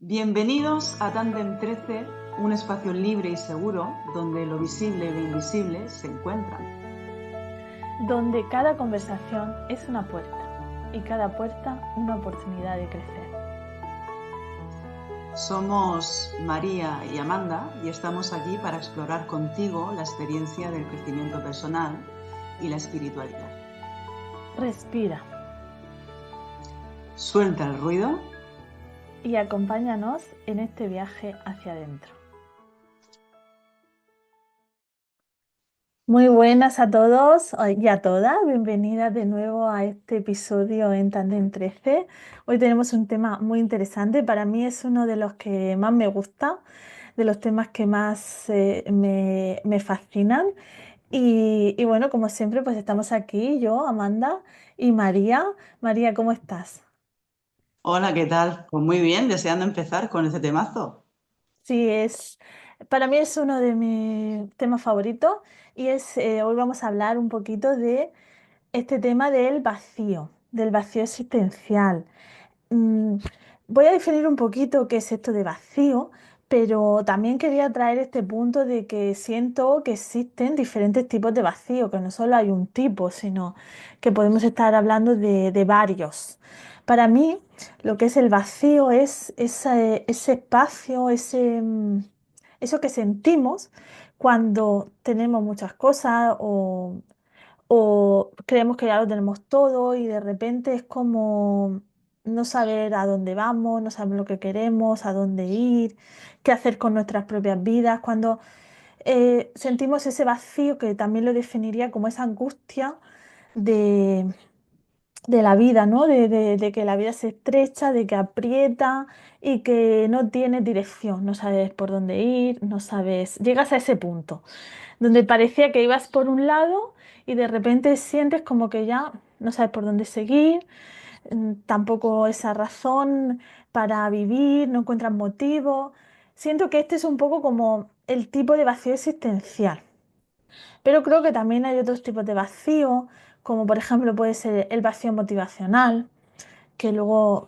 Bienvenidos a Tandem 13, un espacio libre y seguro donde lo visible y lo invisible se encuentran. Donde cada conversación es una puerta y cada puerta una oportunidad de crecer. Somos María y Amanda y estamos aquí para explorar contigo la experiencia del crecimiento personal y la espiritualidad. Respira Suelta el ruido y acompáñanos en este viaje hacia adentro. Muy buenas a todos y a todas, bienvenidas de nuevo a este episodio en Tandem 13. Hoy tenemos un tema muy interesante, para mí es uno de los que más me gusta, de los temas que más me fascinan. Y bueno, como siempre, pues estamos aquí, yo, Amanda y María. María, ¿cómo estás? Hola, ¿qué tal? Pues muy bien, deseando empezar con este temazo. Sí, para mí es uno de mis temas favoritos y hoy vamos a hablar un poquito de este tema del vacío existencial. Mm, Voy a definir un poquito qué es esto de vacío, pero también quería traer este punto de que siento que existen diferentes tipos de vacío, que no solo hay un tipo, sino que podemos estar hablando de varios. Para mí, lo que es el vacío es ese espacio, eso que sentimos cuando tenemos muchas cosas o creemos que ya lo tenemos todo y de repente es como no saber a dónde vamos, no saber lo que queremos, a dónde ir, qué hacer con nuestras propias vidas. Cuando sentimos ese vacío, que también lo definiría como esa angustia de, de la vida, ¿no? De que la vida se estrecha, de que aprieta y que no tienes dirección, no sabes por dónde ir, no sabes, llegas a ese punto donde parecía que ibas por un lado y de repente sientes como que ya no sabes por dónde seguir, tampoco esa razón para vivir, no encuentras motivo. Siento que este es un poco como el tipo de vacío existencial, pero creo que también hay otros tipos de vacío, como por ejemplo puede ser el vacío motivacional, que luego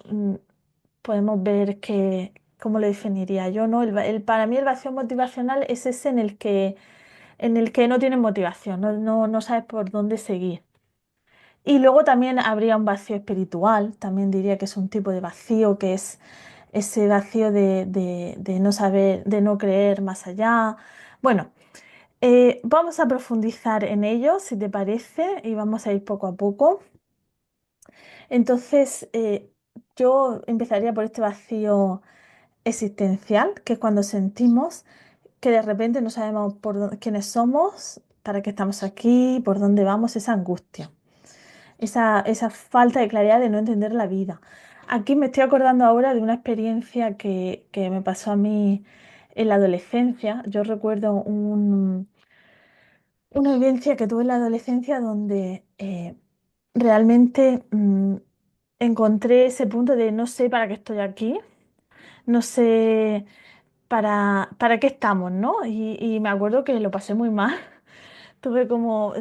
podemos ver que, ¿cómo lo definiría yo, no? Para mí el vacío motivacional es ese en el que no tienes motivación, no sabes por dónde seguir. Y luego también habría un vacío espiritual, también diría que es un tipo de vacío, que es ese vacío de no saber, de no creer más allá. Bueno, vamos a profundizar en ello, si te parece, y vamos a ir poco a poco. Entonces, yo empezaría por este vacío existencial, que es cuando sentimos que de repente no sabemos quiénes somos, para qué estamos aquí, por dónde vamos, esa angustia, esa falta de claridad de no entender la vida. Aquí me estoy acordando ahora de una experiencia que me pasó a mí en la adolescencia. Yo recuerdo una vivencia que tuve en la adolescencia donde realmente encontré ese punto de no sé para qué estoy aquí, no sé para qué estamos, ¿no? Y me acuerdo que lo pasé muy mal. Tuve como,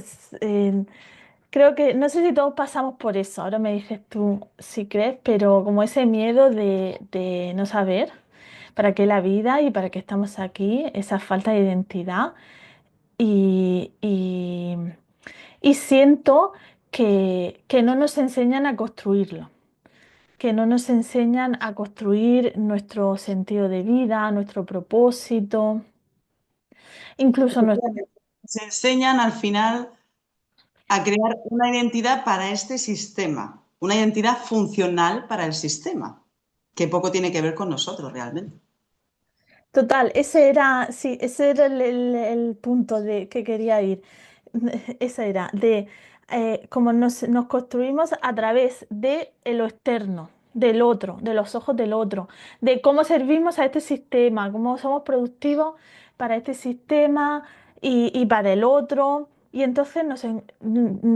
creo que, no sé si todos pasamos por eso, ahora me dices tú si crees, pero como ese miedo de no saber para qué la vida y para qué estamos aquí, esa falta de identidad y, y, y siento que no nos enseñan a construirlo, que no nos enseñan a construir nuestro sentido de vida, nuestro propósito, incluso nuestro... Se enseñan al final a crear una identidad para este sistema, una identidad funcional para el sistema, que poco tiene que ver con nosotros realmente. Total, sí, ese era el punto de que quería ir. Ese era, de cómo nos construimos a través de lo externo, del otro, de los ojos del otro, de cómo servimos a este sistema, cómo somos productivos para este sistema y para el otro. Y entonces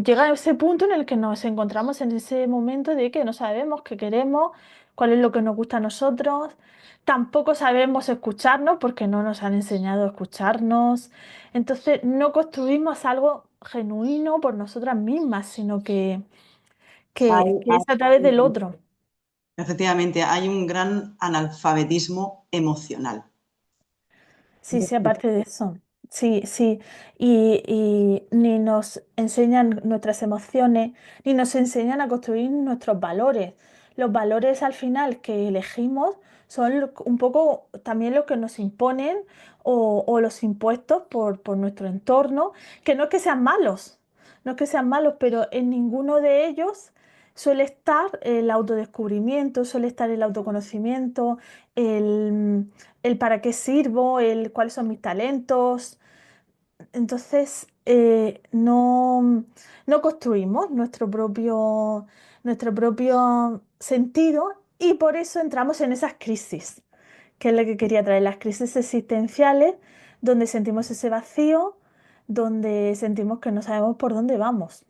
llega a ese punto en el que nos encontramos en ese momento de que no sabemos qué queremos, cuál es lo que nos gusta a nosotros. Tampoco sabemos escucharnos porque no nos han enseñado a escucharnos. Entonces no construimos algo genuino por nosotras mismas, sino que Ahí, es a través del otro. Efectivamente, hay un gran analfabetismo emocional. Sí, sí, aparte de eso. Sí, sí. Y ni nos enseñan nuestras emociones, ni nos enseñan a construir nuestros valores. Los valores al final que elegimos son un poco también lo que nos imponen o los impuestos por nuestro entorno, que no es que sean malos, no es que sean malos, pero en ninguno de ellos suele estar el autodescubrimiento, suele estar el autoconocimiento, el el para qué sirvo, el cuáles son mis talentos. Entonces, no construimos nuestro propio sentido y por eso entramos en esas crisis, que es lo que quería traer, las crisis existenciales, donde sentimos ese vacío, donde sentimos que no sabemos por dónde vamos.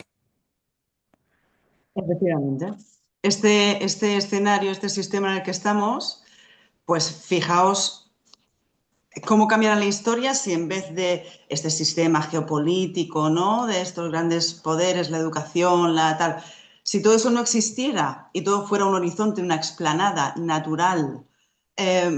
Efectivamente. Este escenario, este sistema en el que estamos, pues fijaos cómo cambiará la historia si en vez de este sistema geopolítico, ¿no? De estos grandes poderes, la educación, la tal, si todo eso no existiera y todo fuera un horizonte, una explanada natural, eh,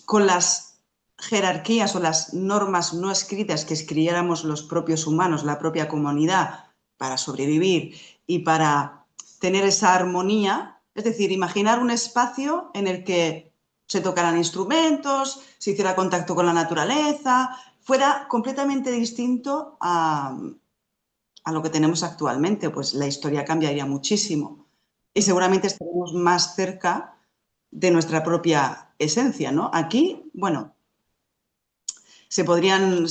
con las jerarquías o las normas no escritas que escribiéramos los propios humanos, la propia comunidad, para sobrevivir y para tener esa armonía, es decir, imaginar un espacio en el que se tocaran instrumentos, se hiciera contacto con la naturaleza, fuera completamente distinto a lo que tenemos actualmente, pues la historia cambiaría muchísimo y seguramente estaremos más cerca de nuestra propia esencia, ¿no? Aquí, bueno, se podrían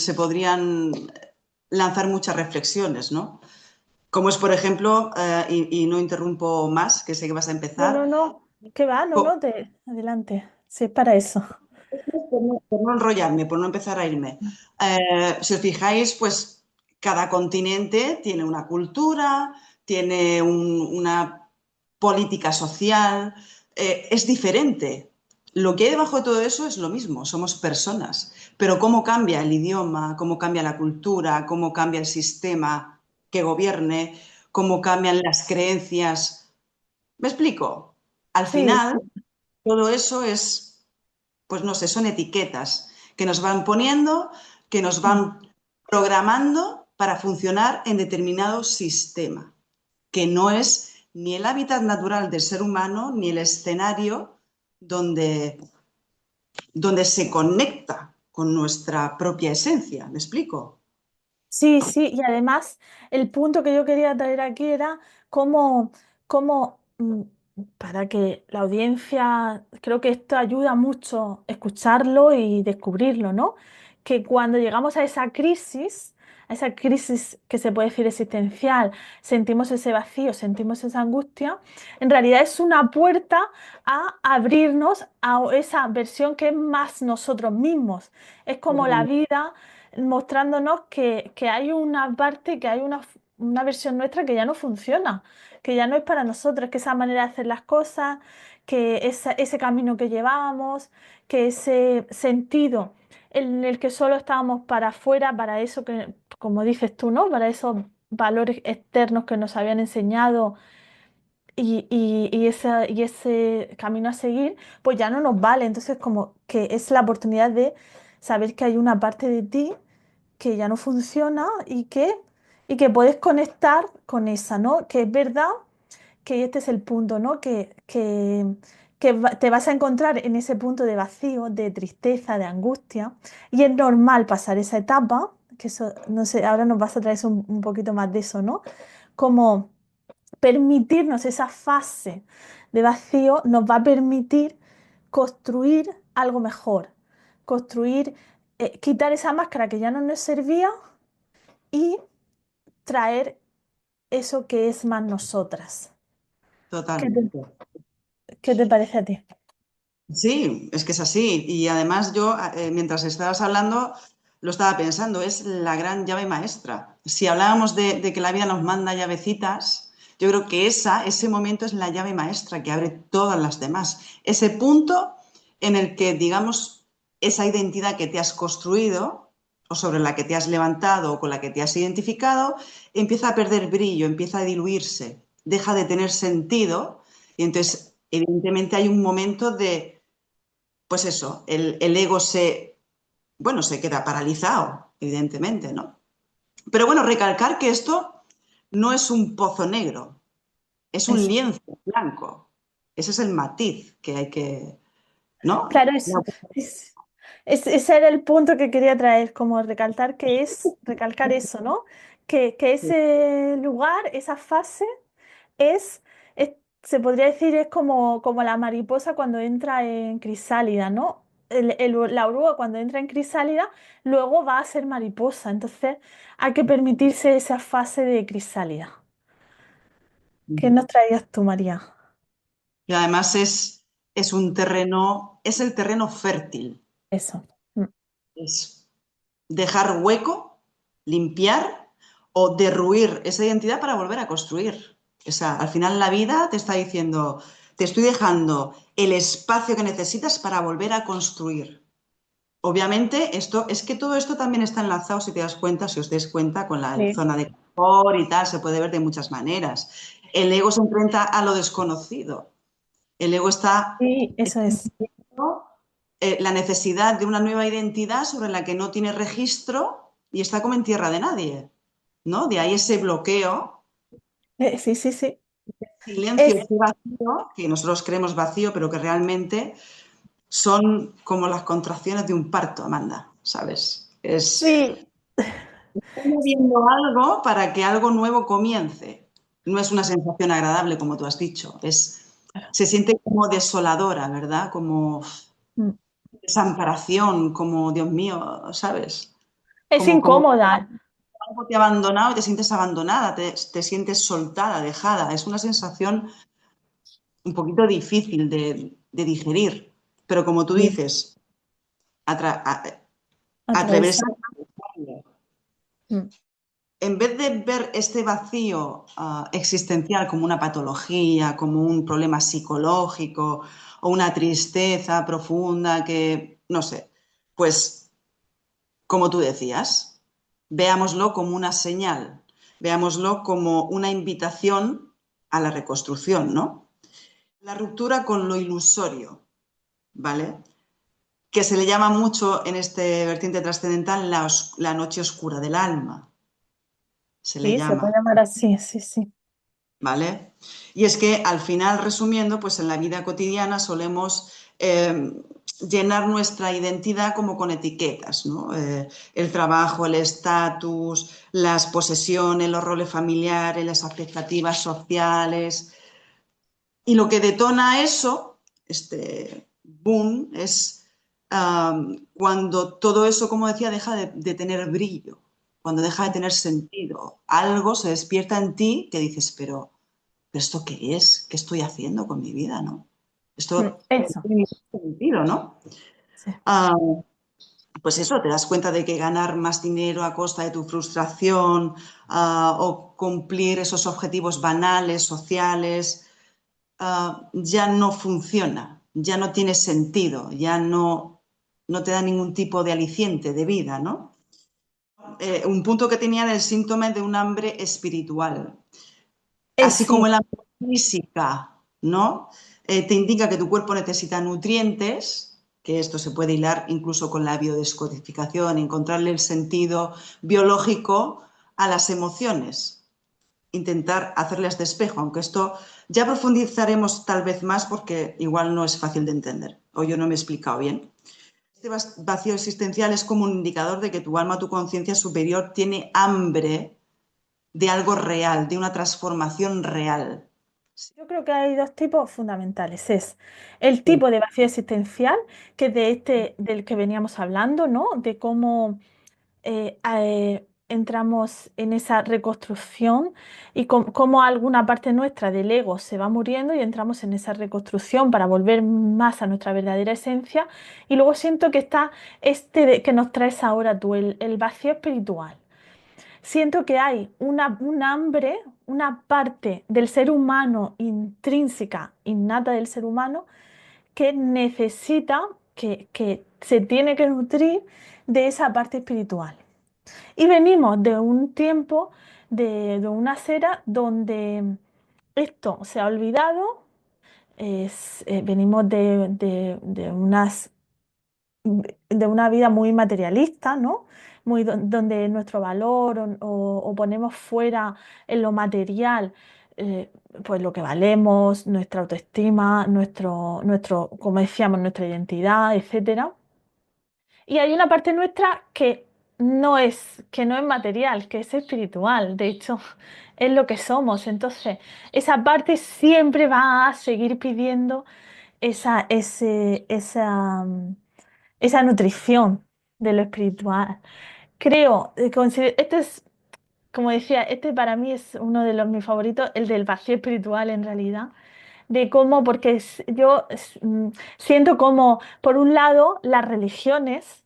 lanzar muchas reflexiones, ¿no? Como es, por ejemplo, y no interrumpo más, que sé que vas a No, no, empezar, no. ¿Qué va? No, no, adelante. Sí, es para eso. por no enrollarme, por no empezar a irme. Si os fijáis, pues cada continente tiene una cultura, tiene una política social, es diferente. Lo que hay debajo de todo eso es lo mismo, somos personas, pero cómo cambia el idioma, cómo cambia la cultura, cómo cambia el sistema que gobierne, cómo cambian las creencias. ¿Me explico? Al Sí, final, todo eso es, pues no sé, son etiquetas que nos van poniendo, que nos sí. van programando para funcionar en determinado sistema, que no es ni el hábitat natural del ser humano ni el escenario donde se conecta con nuestra propia esencia. ¿Me explico? Sí, sí, y además el punto que yo quería traer aquí era cómo, cómo, para que la audiencia, creo que esto ayuda mucho escucharlo y descubrirlo, ¿no? Que cuando llegamos a esa crisis que se puede decir existencial, sentimos ese vacío, sentimos esa angustia, en realidad es una puerta a abrirnos a esa versión que es más nosotros mismos. Es como la vida mostrándonos que hay una parte, que hay una versión nuestra que ya no funciona, que ya no es para nosotros, que esa manera de hacer las cosas, que ese camino que llevábamos, que ese sentido en el que solo estábamos para afuera, para eso que, como dices tú, ¿no? Para esos valores externos que nos habían enseñado y ese camino a seguir, pues ya no nos vale. Entonces, como que es la oportunidad de saber que hay una parte de ti que ya no funciona y que puedes conectar con esa, ¿no? Que es verdad que este es el punto, ¿no? Que te vas a encontrar en ese punto de vacío, de tristeza, de angustia, y es normal pasar esa etapa, que eso, no sé, ahora nos vas a traer un poquito más de eso, ¿no? Como permitirnos esa fase de vacío nos va a permitir construir algo mejor, construir, quitar esa máscara que ya no nos servía y traer eso que es más nosotras. ¿Qué te, Totalmente. qué te parece a ti? Sí, es que es así. Y además yo, mientras estabas hablando, lo estaba pensando, es la gran llave maestra. Si hablábamos de que la vida nos manda llavecitas, yo creo que ese momento es la llave maestra que abre todas las demás. Ese punto en el que, digamos, esa identidad que te has construido o sobre la que te has levantado o con la que te has identificado, empieza a perder brillo, empieza a diluirse, deja de tener sentido y entonces evidentemente hay un momento de, pues eso, el ego bueno, se queda paralizado, evidentemente, ¿no? Pero bueno, recalcar que esto no es un pozo negro, es un Eso. lienzo blanco. Ese es el matiz que hay que, ¿no? Claro, ese era el punto que quería traer, como recalcar que es, recalcar eso, ¿no? Que ese lugar, esa fase es, se podría decir, es como la mariposa cuando entra en crisálida, ¿no? La oruga cuando entra en crisálida, luego va a ser mariposa. Entonces, hay que permitirse esa fase de crisálida. ¿Qué nos traías tú, María? Y además es un terreno, es el terreno fértil, Eso. Mm. es dejar hueco, limpiar o derruir esa identidad para volver a construir. O sea, al final la vida te está diciendo, te estoy dejando el espacio que necesitas para volver a construir. Obviamente, esto es que todo esto también está enlazado, si te das cuenta, si os dais cuenta, con la Sí. zona de confort y tal, se puede ver de muchas maneras. El ego se enfrenta a lo desconocido. El ego está Sí, eso es. la necesidad de una nueva identidad sobre la que no tiene registro y está como en tierra de nadie, ¿no? De ahí ese bloqueo, Sí, sí, sí. silencio, Es, ese vacío, que nosotros creemos vacío, pero que realmente son como las contracciones de un parto, Amanda, ¿sabes? Es sí, moviendo algo para que algo nuevo comience. No es una sensación agradable, como tú has dicho, se siente como desoladora, ¿verdad? Como mm, desamparación, como Dios mío, ¿sabes? es Como incómoda. algo te ha abandonado y te sientes abandonada, te sientes soltada, dejada. Es una sensación un poquito difícil de digerir, pero como tú Sí. dices, atra- a- atreverse Atravesar. a atravesarlo. Mm. En vez de ver este vacío existencial como una patología, como un problema psicológico o una tristeza profunda que, no sé, pues como tú decías, veámoslo como una señal, veámoslo como una invitación a la reconstrucción, ¿no? La ruptura con lo ilusorio, ¿vale? Que se le llama mucho en este vertiente trascendental la noche oscura del alma, se le Sí, se puede llama, llamar así, sí, sí. ¿vale? Y es que al final, resumiendo, pues en la vida cotidiana solemos llenar nuestra identidad como con etiquetas, ¿no? El trabajo, el estatus, las posesiones, los roles familiares, las expectativas sociales. Y lo que detona eso, este boom, es cuando todo eso, como decía, deja de tener brillo, cuando deja de tener sentido. Algo se despierta en ti que dices, pero ¿esto qué es? ¿Qué estoy haciendo con mi vida, no? Mm. Esto no Eso. tiene ningún sentido, ¿no? Sí. Ah, pues eso, te das cuenta de que ganar más dinero a costa de tu frustración o cumplir esos objetivos banales, sociales, ya no funciona, ya no tiene sentido, ya no te da ningún tipo de aliciente de vida, ¿no? Un punto que tenía el síntoma de un hambre espiritual. Así como Sí, la física, ¿no? Te indica que tu cuerpo necesita nutrientes, que esto se puede hilar incluso con la biodescodificación, encontrarle el sentido biológico a las emociones, intentar hacerles de espejo, aunque esto ya profundizaremos tal vez más porque igual no es fácil de entender, o yo no me he explicado bien. Este vacío existencial es como un indicador de que tu alma, tu conciencia superior tiene hambre de algo real, de una transformación real. yo creo que hay dos tipos fundamentales. Es el Sí. tipo de vacío existencial, que es de del que veníamos hablando, ¿no? De cómo entramos en esa reconstrucción y cómo alguna parte nuestra del ego se va muriendo y entramos en esa reconstrucción para volver más a nuestra verdadera esencia. Y luego siento que está que nos traes ahora tú, el vacío espiritual. Siento que hay un hambre, una parte del ser humano intrínseca, innata del ser humano, que necesita, que se tiene que nutrir de esa parte espiritual. Y venimos de un tiempo, de unas eras donde esto se ha olvidado, venimos de una vida muy materialista, ¿no? Donde nuestro valor o ponemos fuera en lo material, eh, pues lo que valemos, nuestra autoestima, como decíamos, nuestra identidad, etcétera. Y hay una parte nuestra que no es material, que es espiritual. De hecho, es lo que somos. Entonces, esa parte siempre va a seguir pidiendo esa, ese- esa nutrición de lo espiritual. Este es, como decía, este para mí es uno de mis favoritos, el del vacío espiritual en realidad, de cómo, porque siento como, por un lado, las religiones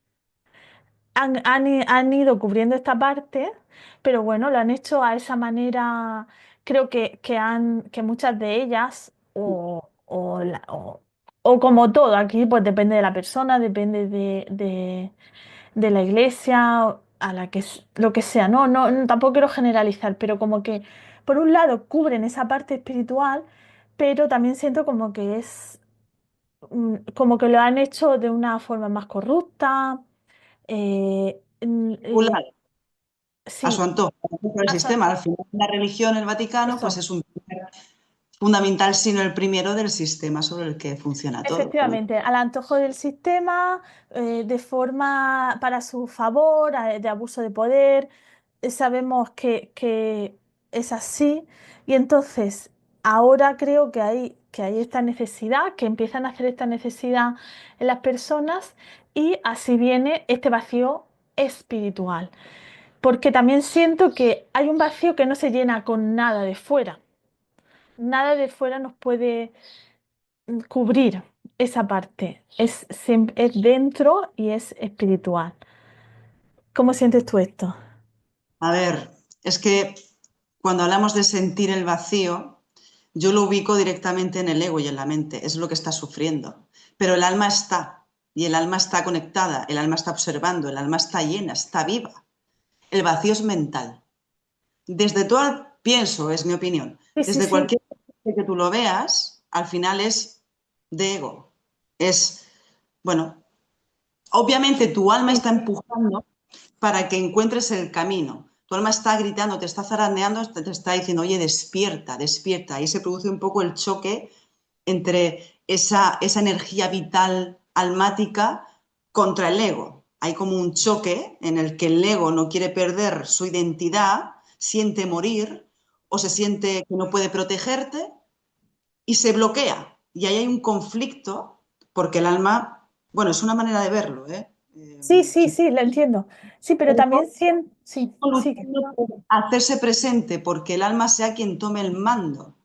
han ido cubriendo esta parte, pero bueno, lo han hecho a esa manera, creo que muchas de ellas, o como todo, aquí pues depende de la persona, depende de la iglesia, a la lo que sea, tampoco quiero generalizar, pero como que por un lado cubren esa parte espiritual, pero también siento como que como que lo han hecho de una forma más corrupta. Popular, a su Sí, antojo, por el a su sistema. Al antojo. final, la religión, el Vaticano, pues Eso. es un pilar fundamental, sino el primero del sistema sobre el que funciona todo. Efectivamente, al antojo del sistema, de forma para su favor, de abuso de poder, sabemos que es así y entonces ahora creo que hay esta necesidad, que empiezan a hacer esta necesidad en las personas y así viene este vacío espiritual, porque también siento que hay un vacío que no se llena con nada de fuera, nada de fuera nos puede cubrir esa parte. Es dentro y es espiritual. ¿Cómo sientes tú esto? A ver, es que cuando hablamos de sentir el vacío, yo lo ubico directamente en el ego y en la mente, es lo que está sufriendo. Pero el alma está, y el alma está conectada, el alma está observando, el alma está llena, está viva. El vacío es mental. Desde todo, pienso, es mi opinión, Sí, sí, desde sí. cualquier parte que tú lo veas, al final es de ego. Es, bueno, obviamente tu alma Sí, está empujando para que encuentres el camino. Tu alma está gritando, te está zarandeando, te está diciendo, oye, despierta, despierta. Ahí se produce un poco el choque entre esa energía vital almática contra el ego. Hay como un choque en el que el ego no quiere perder su identidad, siente morir o se siente que no puede protegerte y se bloquea. Y ahí hay un conflicto porque el alma, bueno, es una manera de verlo, ¿eh? sí, sí, sí, lo entiendo. Sí, pero también siento, sí, sí. Luchando por hacerse presente porque el alma sea quien tome el mando,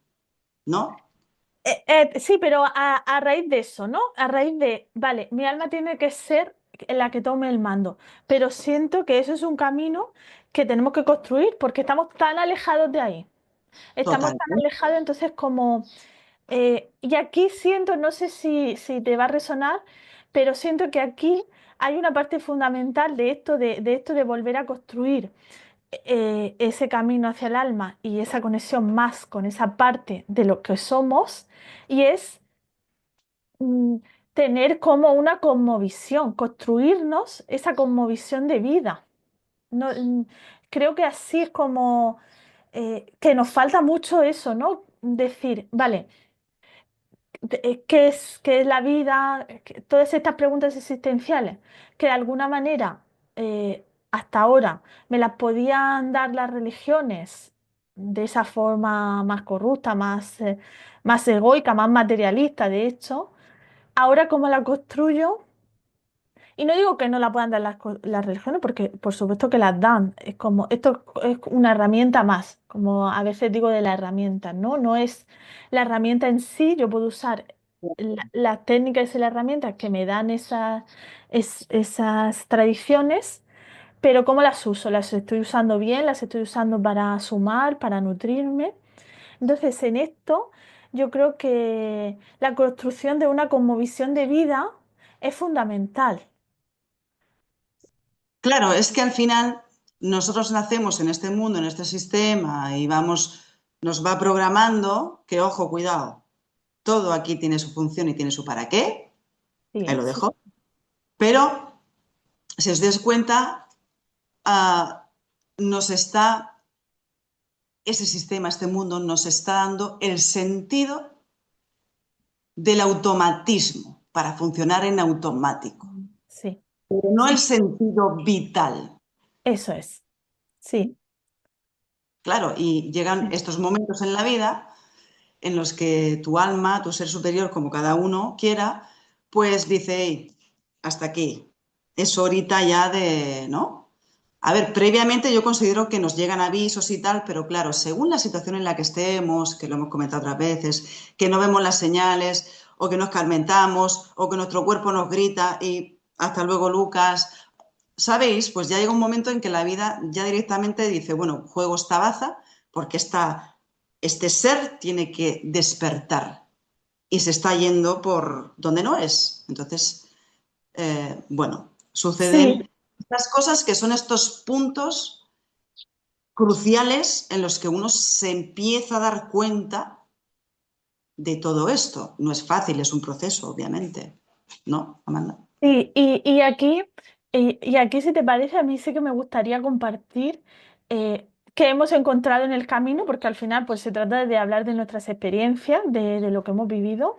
¿no? Sí, pero a raíz de eso, ¿no? A raíz de, vale, mi alma tiene que ser la que tome el mando, pero siento que eso es un camino que tenemos que construir porque estamos tan alejados de ahí. Estamos tan Totalmente. alejados, entonces como y aquí siento, no sé si te va a resonar, pero siento que aquí hay una parte fundamental de esto de volver a construir ese camino hacia el alma y esa conexión más con esa parte de lo que somos, y es mm, tener como una cosmovisión, construirnos esa cosmovisión de vida. No, creo que así es como que nos falta mucho eso, ¿no? Decir, vale. Qué es la vida? Todas estas preguntas existenciales que de alguna manera hasta ahora me las podían dar las religiones de esa forma más corrupta, más egoica, más materialista, de hecho, ahora cómo la construyo. Y no digo que no la puedan dar las religiones, porque por supuesto que las dan. Es como, esto es una herramienta más, como a veces digo de la herramienta, ¿no? No es la herramienta en sí, yo puedo usar las técnicas y las herramientas que me dan esas tradiciones, pero ¿cómo las uso? ¿Las estoy usando bien? ¿Las estoy usando para sumar, para nutrirme? Entonces, en esto, yo creo que la construcción de una cosmovisión de vida es fundamental. Claro, es que al final nosotros nacemos en este mundo, en este sistema y vamos, nos va programando que, ojo, cuidado. todo aquí tiene su función y tiene su para qué, ahí sí, lo sí, dejo, pero si os dais cuenta, ah, nos está, ese sistema, este mundo nos está dando el sentido del automatismo para funcionar en automático, sí, pero no el sí, sentido vital. eso es, sí, Claro, y llegan sí, estos momentos en la vida en los que tu alma, tu ser superior, como cada uno quiera, pues dice, "Ey, hasta aquí, es horita ya de, ¿no? A ver, previamente yo considero que nos llegan avisos y tal, pero claro, según la situación en la que estemos, que lo hemos comentado otras veces, que no vemos las señales, o que nos carmentamos, o que nuestro cuerpo nos grita y hasta luego, Lucas. ¿Sabéis? Pues ya llega un momento en que la vida ya directamente dice, bueno, juego esta baza porque este ser tiene que despertar y se está yendo por donde no es. Entonces, bueno, sí. suceden estas cosas que son estos puntos cruciales en los que uno se empieza a dar cuenta de todo esto. No es fácil, es un proceso, obviamente. ¿No, Amanda? Y aquí, y aquí, si te parece, a mí sí que me gustaría compartir qué hemos encontrado en el camino, porque al final pues se trata de hablar de nuestras experiencias, de lo que hemos vivido,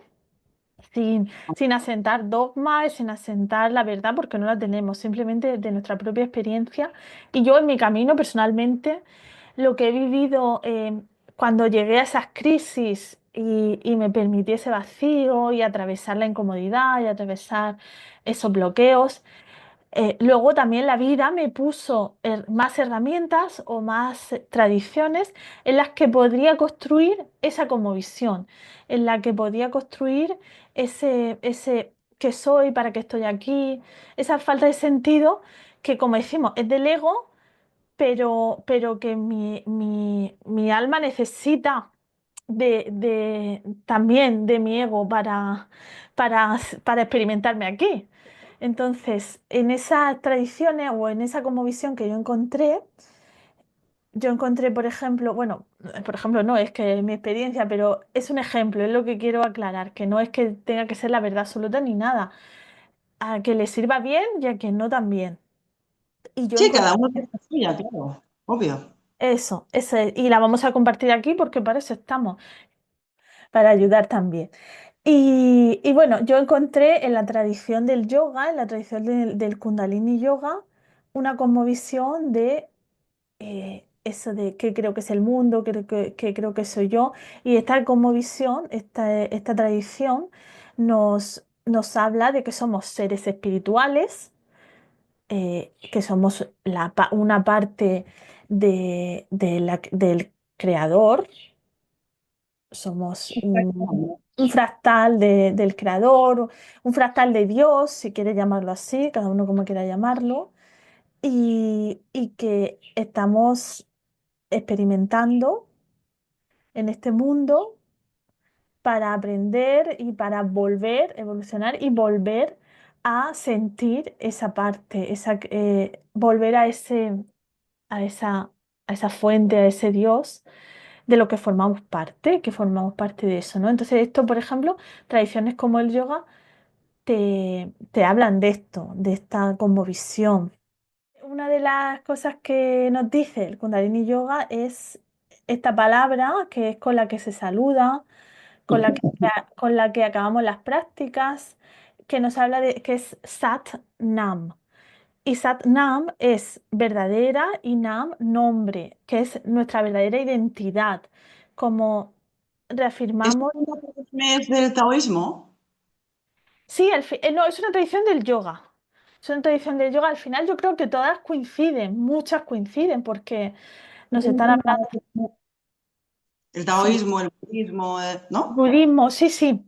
sin asentar dogmas, sin asentar la verdad, porque no la tenemos, simplemente de nuestra propia experiencia. Y yo en mi camino personalmente, lo que he vivido cuando llegué a esas crisis y me permití ese vacío y atravesar la incomodidad y atravesar esos bloqueos. Luego también la vida me puso más herramientas o más tradiciones en las que podría construir esa visión, en la que podía construir ese que soy, para qué estoy aquí, esa falta de sentido que, como decimos, es del ego, pero que mi alma necesita también de mi ego para experimentarme aquí. Entonces, en esas tradiciones o en esa visión que yo encontré, por ejemplo, bueno, por ejemplo, no es que mi experiencia, pero es un ejemplo, es lo que quiero aclarar, que no es que tenga que ser la verdad absoluta ni nada, a que le sirva bien y a quien no también. Y yo Sí, encontré cada uno tiene la suya, claro, obvio. eso, y la vamos a compartir aquí porque para eso estamos, para ayudar también. Y bueno, yo encontré en la tradición del yoga, en la tradición del Kundalini Yoga, una cosmovisión de eso de qué creo que es el mundo, qué creo que soy yo. Y esta cosmovisión, esta tradición, nos habla de que somos seres espirituales, que somos una parte del creador, somos un fractal del creador, un fractal de Dios, si quieres llamarlo así, cada uno como quiera llamarlo, y que estamos experimentando en este mundo para aprender y para volver, evolucionar y volver a sentir esa parte, volver a esa, a esa fuente, a ese Dios de lo que formamos parte de eso, ¿no? Entonces, esto, por ejemplo, tradiciones como el yoga te hablan de esto, de esta cosmovisión. Una de las cosas que nos dice el Kundalini Yoga es esta palabra que es con la que se saluda, con la que acabamos las prácticas, que nos habla de que es Sat Nam. Y Sat Nam es verdadera y Nam nombre, que es nuestra verdadera identidad. Como ¿Es reafirmamos. una tradición del taoísmo? Sí, no, es una tradición del yoga. Es una tradición del yoga. Al final yo creo que todas coinciden, muchas coinciden, porque nos están hablando. El Sí, taoísmo, el budismo, ¿no? budismo, sí, sí.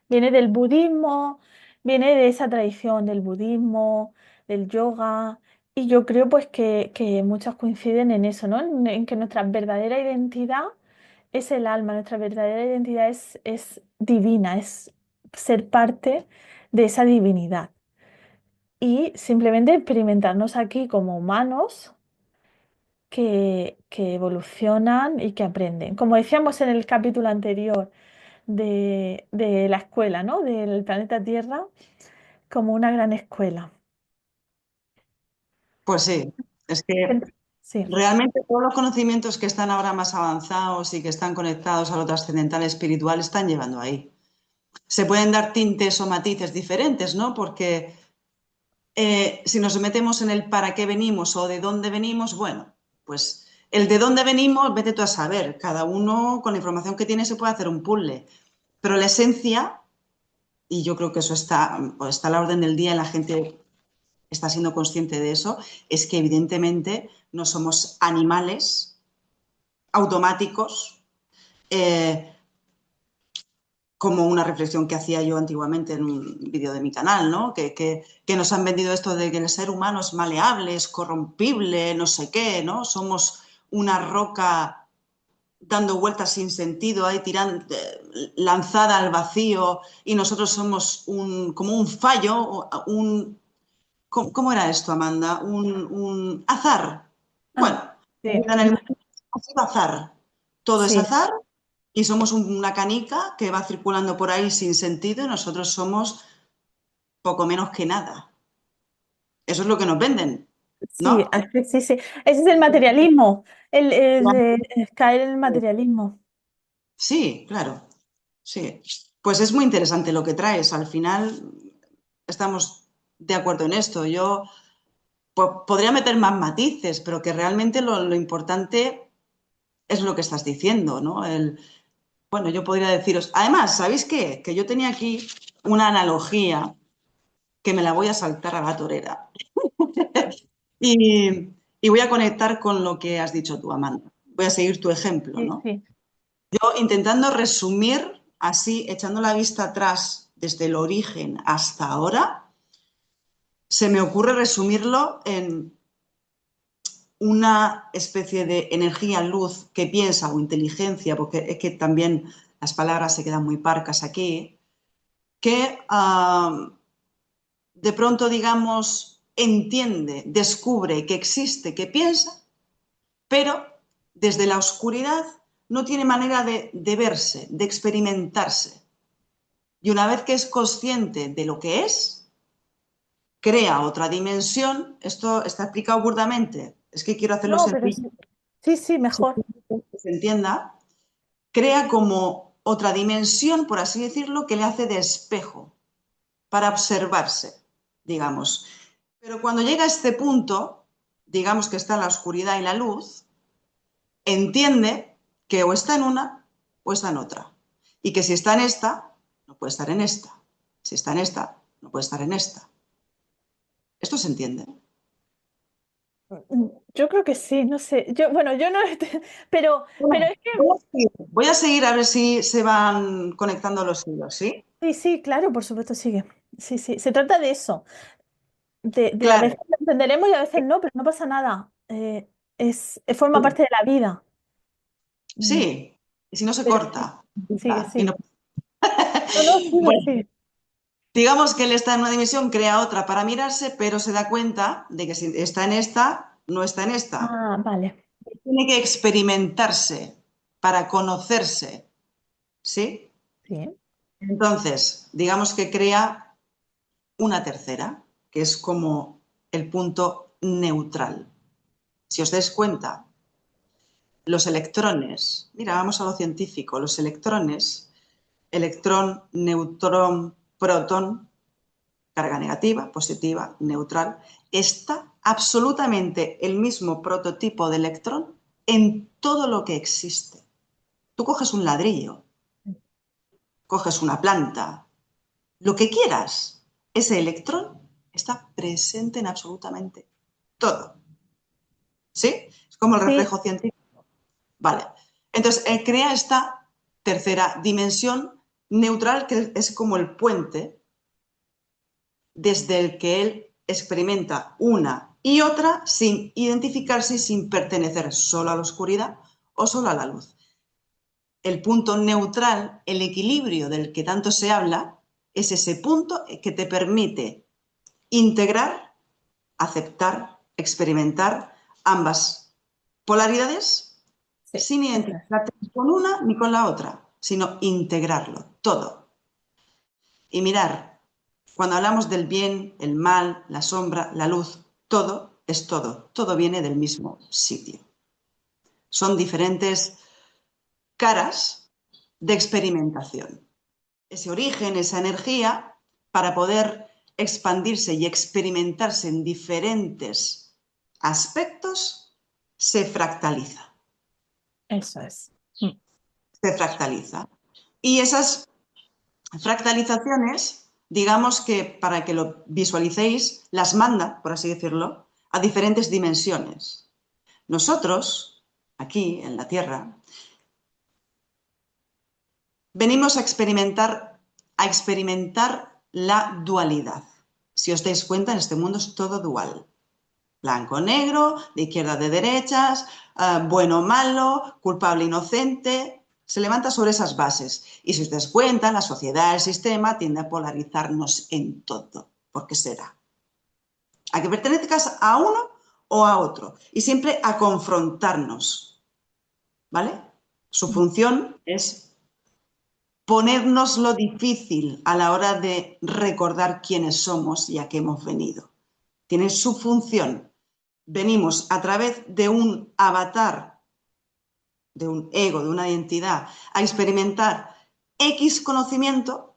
Viene del budismo, viene de esa tradición del budismo, del yoga. Y yo creo pues que muchas coinciden en eso, ¿no? En que nuestra verdadera identidad es el alma, nuestra verdadera identidad es divina, es ser parte de esa divinidad. Y simplemente experimentarnos aquí como humanos que evolucionan y que aprenden. Como decíamos en el capítulo anterior, de la escuela, ¿no? Del planeta Tierra como una gran escuela. Pues sí, es que Sí. realmente todos los conocimientos que están ahora más avanzados y que están conectados a lo trascendental espiritual están llevando ahí. Se pueden dar tintes o matices diferentes, ¿no? Porque si nos metemos en el para qué venimos o de dónde venimos, bueno, pues el de dónde venimos, vete tú a saber. Cada uno con la información que tiene se puede hacer un puzzle. Pero la esencia, y yo creo que eso está a la orden del día y la gente está siendo consciente de eso, es que evidentemente no somos animales automáticos, eh, como una reflexión que hacía yo antiguamente en un vídeo de mi canal, ¿no? Que nos han vendido esto de que el ser humano es maleable, es corrompible, no sé qué, ¿no? Somos una roca dando vueltas sin sentido, ahí lanzada al vacío y nosotros somos como un fallo, ¿cómo era esto, Amanda? Un azar. Bueno, Ah, la sí, vida en el mundo ha sido azar. Todo es sí, azar y somos una canica que va circulando por ahí sin sentido y nosotros somos poco menos que nada. Eso es lo que nos venden, sí, ¿no? sí, sí. Ese es el materialismo, el caer en el materialismo. Sí, claro, sí. Pues es muy interesante lo que traes. Al final estamos de acuerdo en esto. Yo podría meter más matices, pero que realmente lo importante es lo que estás diciendo, ¿no? Bueno, yo podría deciros, además, ¿sabéis qué? Que yo tenía aquí una analogía que me la voy a saltar a la torera y, y voy a conectar con lo que has dicho tú, Amanda. Voy a seguir tu ejemplo, Sí, ¿no? sí. Yo intentando resumir, así, echando la vista atrás desde el origen hasta ahora, se me ocurre resumirlo en una especie de energía, luz que piensa o inteligencia, porque es que también las palabras se quedan muy parcas aquí, que de pronto, digamos, entiende, descubre que existe, que piensa, pero desde la oscuridad no tiene manera de verse, de experimentarse. Y una vez que es consciente de lo que es, crea otra dimensión. Esto está explicado burdamente. Es que quiero hacerlo No, pero sencillo, sí, sí, sí, mejor. que se entienda. Crea como otra dimensión, por así decirlo, que le hace de espejo para observarse, digamos. Pero cuando llega a este punto, digamos que está la oscuridad y la luz, entiende que o está en una o está en otra. Y que si está en esta, no puede estar en esta. Si está en esta, no puede estar en esta. ¿Esto se entiende? Yo creo que sí, no sé. Yo, bueno, yo no, pero Bueno, es que voy a seguir a ver si se van conectando los hilos, ¿sí? sí, sí, claro, por supuesto, sigue. Sí, sí. Se trata de eso. De a Claro, veces lo entenderemos y a veces no, pero no pasa nada. Forma parte de la vida. Mm, sí. Y si no se Pero sí, corta. sigue, Y no- sigue. No, no, sigue, Bueno, sigue. digamos que él está en una dimensión, crea otra para mirarse, pero se da cuenta de que si está en esta, no está en esta. Ah, vale. Tiene que experimentarse para conocerse, ¿sí? Sí. Entonces, digamos que crea una tercera, que es como el punto neutral. Si os dais cuenta, los electrones, mira, vamos a lo científico, los electrones, electrón, neutrón, protón, carga negativa, positiva, neutral, está absolutamente el mismo prototipo de electrón en todo lo que existe. Tú coges un ladrillo, coges una planta, lo que quieras, ese electrón está presente en absolutamente todo. ¿Sí? Es como el Sí, reflejo científico. Vale. Entonces, crea esta tercera dimensión neutral que es como el puente desde el que él experimenta una y otra sin identificarse y sin pertenecer solo a la oscuridad o solo a la luz. El punto neutral, el equilibrio del que tanto se habla, es ese punto que te permite integrar, aceptar, experimentar ambas polaridades sí, sin eso es. identificarte con una ni con la otra. sino integrarlo, todo. Y mirar, cuando hablamos del bien, el mal, la sombra, la luz, todo es todo, todo viene del mismo sitio. Son diferentes caras de experimentación. Ese origen, esa energía, para poder expandirse y experimentarse en diferentes aspectos, se fractaliza. Eso es. Mm. Se fractaliza. Y esas fractalizaciones, digamos que para que lo visualicéis, las manda, por así decirlo, a diferentes dimensiones. Nosotros, aquí en la Tierra, venimos a experimentar la dualidad. Si os dais cuenta, en este mundo es todo dual. Blanco, negro, de izquierda, de derechas, bueno, malo, culpable, inocente. Se levanta sobre esas bases. Y si os dais cuenta, la sociedad, el sistema, tiende a polarizarnos en todo. ¿Por qué será? A que pertenezcas a uno o a otro. Y siempre a confrontarnos. ¿Vale? Su función es ponernos lo difícil a la hora de recordar quiénes somos y a qué hemos venido. Tiene su función. Venimos a través de un avatar, de un ego, de una identidad, a experimentar X conocimiento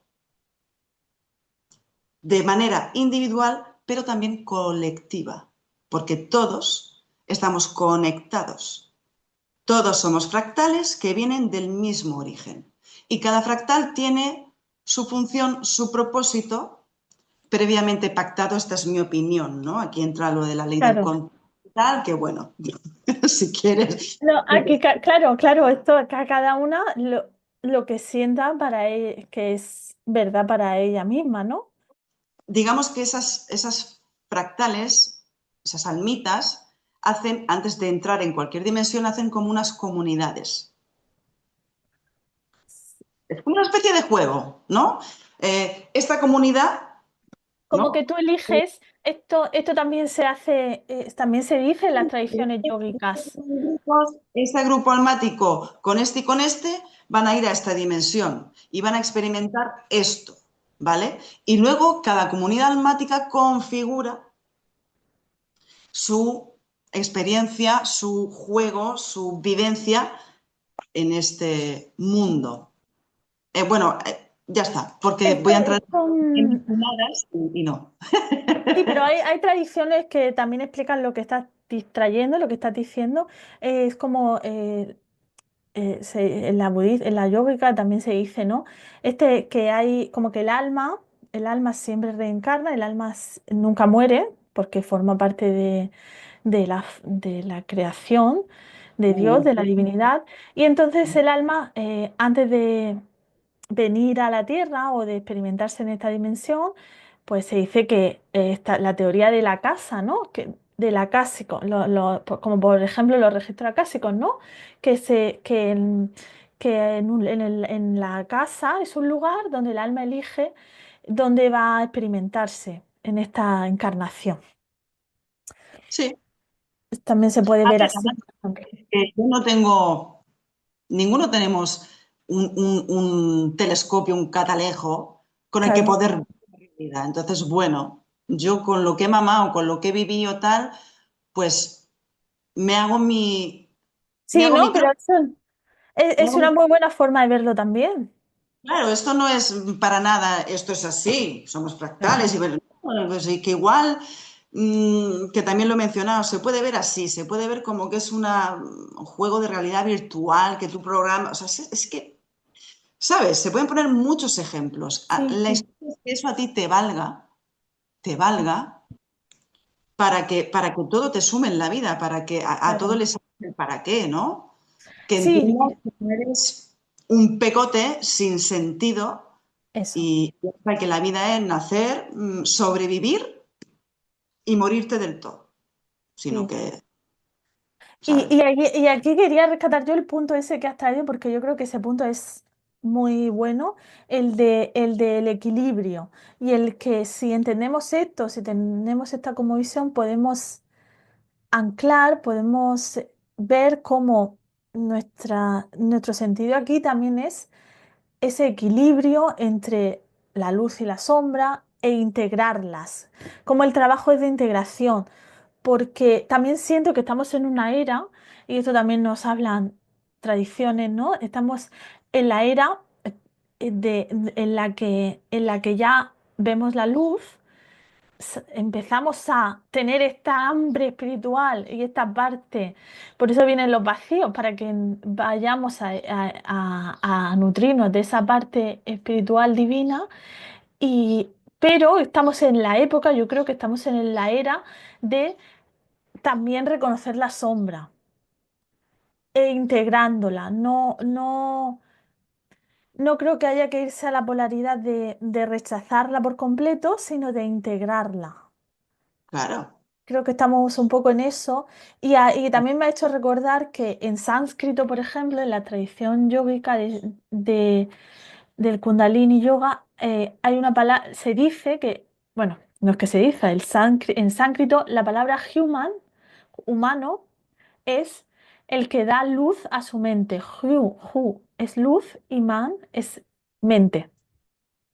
de manera individual, pero también colectiva, porque todos estamos conectados. Todos somos fractales que vienen del mismo origen. Y cada fractal tiene su función, su propósito previamente pactado. Esta es mi opinión, ¿no? Aquí entra lo de la ley del Claro. contacto, que bueno, si quieres. No, aquí, claro, claro, esto cada una lo que sienta para ella, que es verdad para ella misma, ¿no? Digamos que esas fractales, esas almitas, hacen, antes de entrar en cualquier dimensión, hacen como unas comunidades. Es como una especie de juego, ¿no? Esta comunidad, Como que ¿no? tú eliges, esto también se hace, también se dice en las tradiciones yógicas. Este grupo almático con este van a ir a esta dimensión y van a experimentar esto, ¿vale? Y luego cada comunidad almática configura su experiencia, su juego, su vivencia en este mundo. Bueno, ya está, porque voy a entrar en Son, pinceladas y no. sí, pero hay tradiciones que también explican lo que estás trayendo, lo que estás diciendo. Es como en en la yógica también se dice, ¿no? Que hay como que el alma siempre reencarna, el alma nunca muere porque forma parte de la creación de Dios, de la divinidad. Y entonces el alma, antes de venir a la Tierra o de experimentarse en esta dimensión, pues se dice que está la teoría de la casa, ¿no? Que, de la cásico, como por ejemplo los registros acásicos, ¿no? Que en la casa es un lugar donde el alma elige dónde va a experimentarse en esta encarnación. Sí. También se puede A ver ver, así, por ejemplo. yo no tengo, ninguno tenemos un telescopio, un catalejo con el que Claro. poder ver la realidad. Entonces, bueno, yo con lo que he mamado, con lo que he vivido tal, pues me hago mi, me Sí, hago ¿no? mi Pero propio. eso es una muy buena forma de verlo también. Claro, esto no es para nada, esto es así, somos fractales Claro. y bueno, pues, y que igual, que también lo he mencionado, se puede ver así, se puede ver como que es un juego de realidad virtual que tú programas, o sea, es que, ¿sabes? Se pueden poner muchos ejemplos. Sí, La sí. historia es que eso a ti te valga para que todo te sume en la vida, para que a todo Claro. le salga el para qué, ¿no? Que Sí, entiendas que no eres un pecote sin sentido eso. y piensa que la vida es nacer, sobrevivir y morirte del todo, sino Sí. que, Y, ¿sabes? y aquí quería rescatar yo el punto ese que has traído, porque yo creo que ese punto es muy bueno, el del equilibrio. Y el que si entendemos esto, si tenemos esta como visión, podemos anclar, podemos ver cómo nuestro sentido aquí también es ese equilibrio entre la luz y la sombra e integrarlas, como el trabajo es de integración, porque también siento que estamos en una era, y esto también nos hablan tradiciones, ¿no? Estamos en la era en la que ya vemos la luz, empezamos a tener esta hambre espiritual y esta parte, por eso vienen los vacíos, para que vayamos a nutrirnos de esa parte espiritual divina, y, pero estamos en la época, yo creo que estamos en la era de también reconocer la sombra e integrándola. No creo que haya que irse a la polaridad de rechazarla por completo, sino de integrarla. Claro, Creo que estamos un poco en eso. Y también me ha hecho recordar que en sánscrito, por ejemplo, en la tradición yógica del Kundalini Yoga, hay una palabra, se dice que, bueno, no es que se dice, en sánscrito la palabra human, humano, es el que da luz a su mente. Hu es luz y man es mente,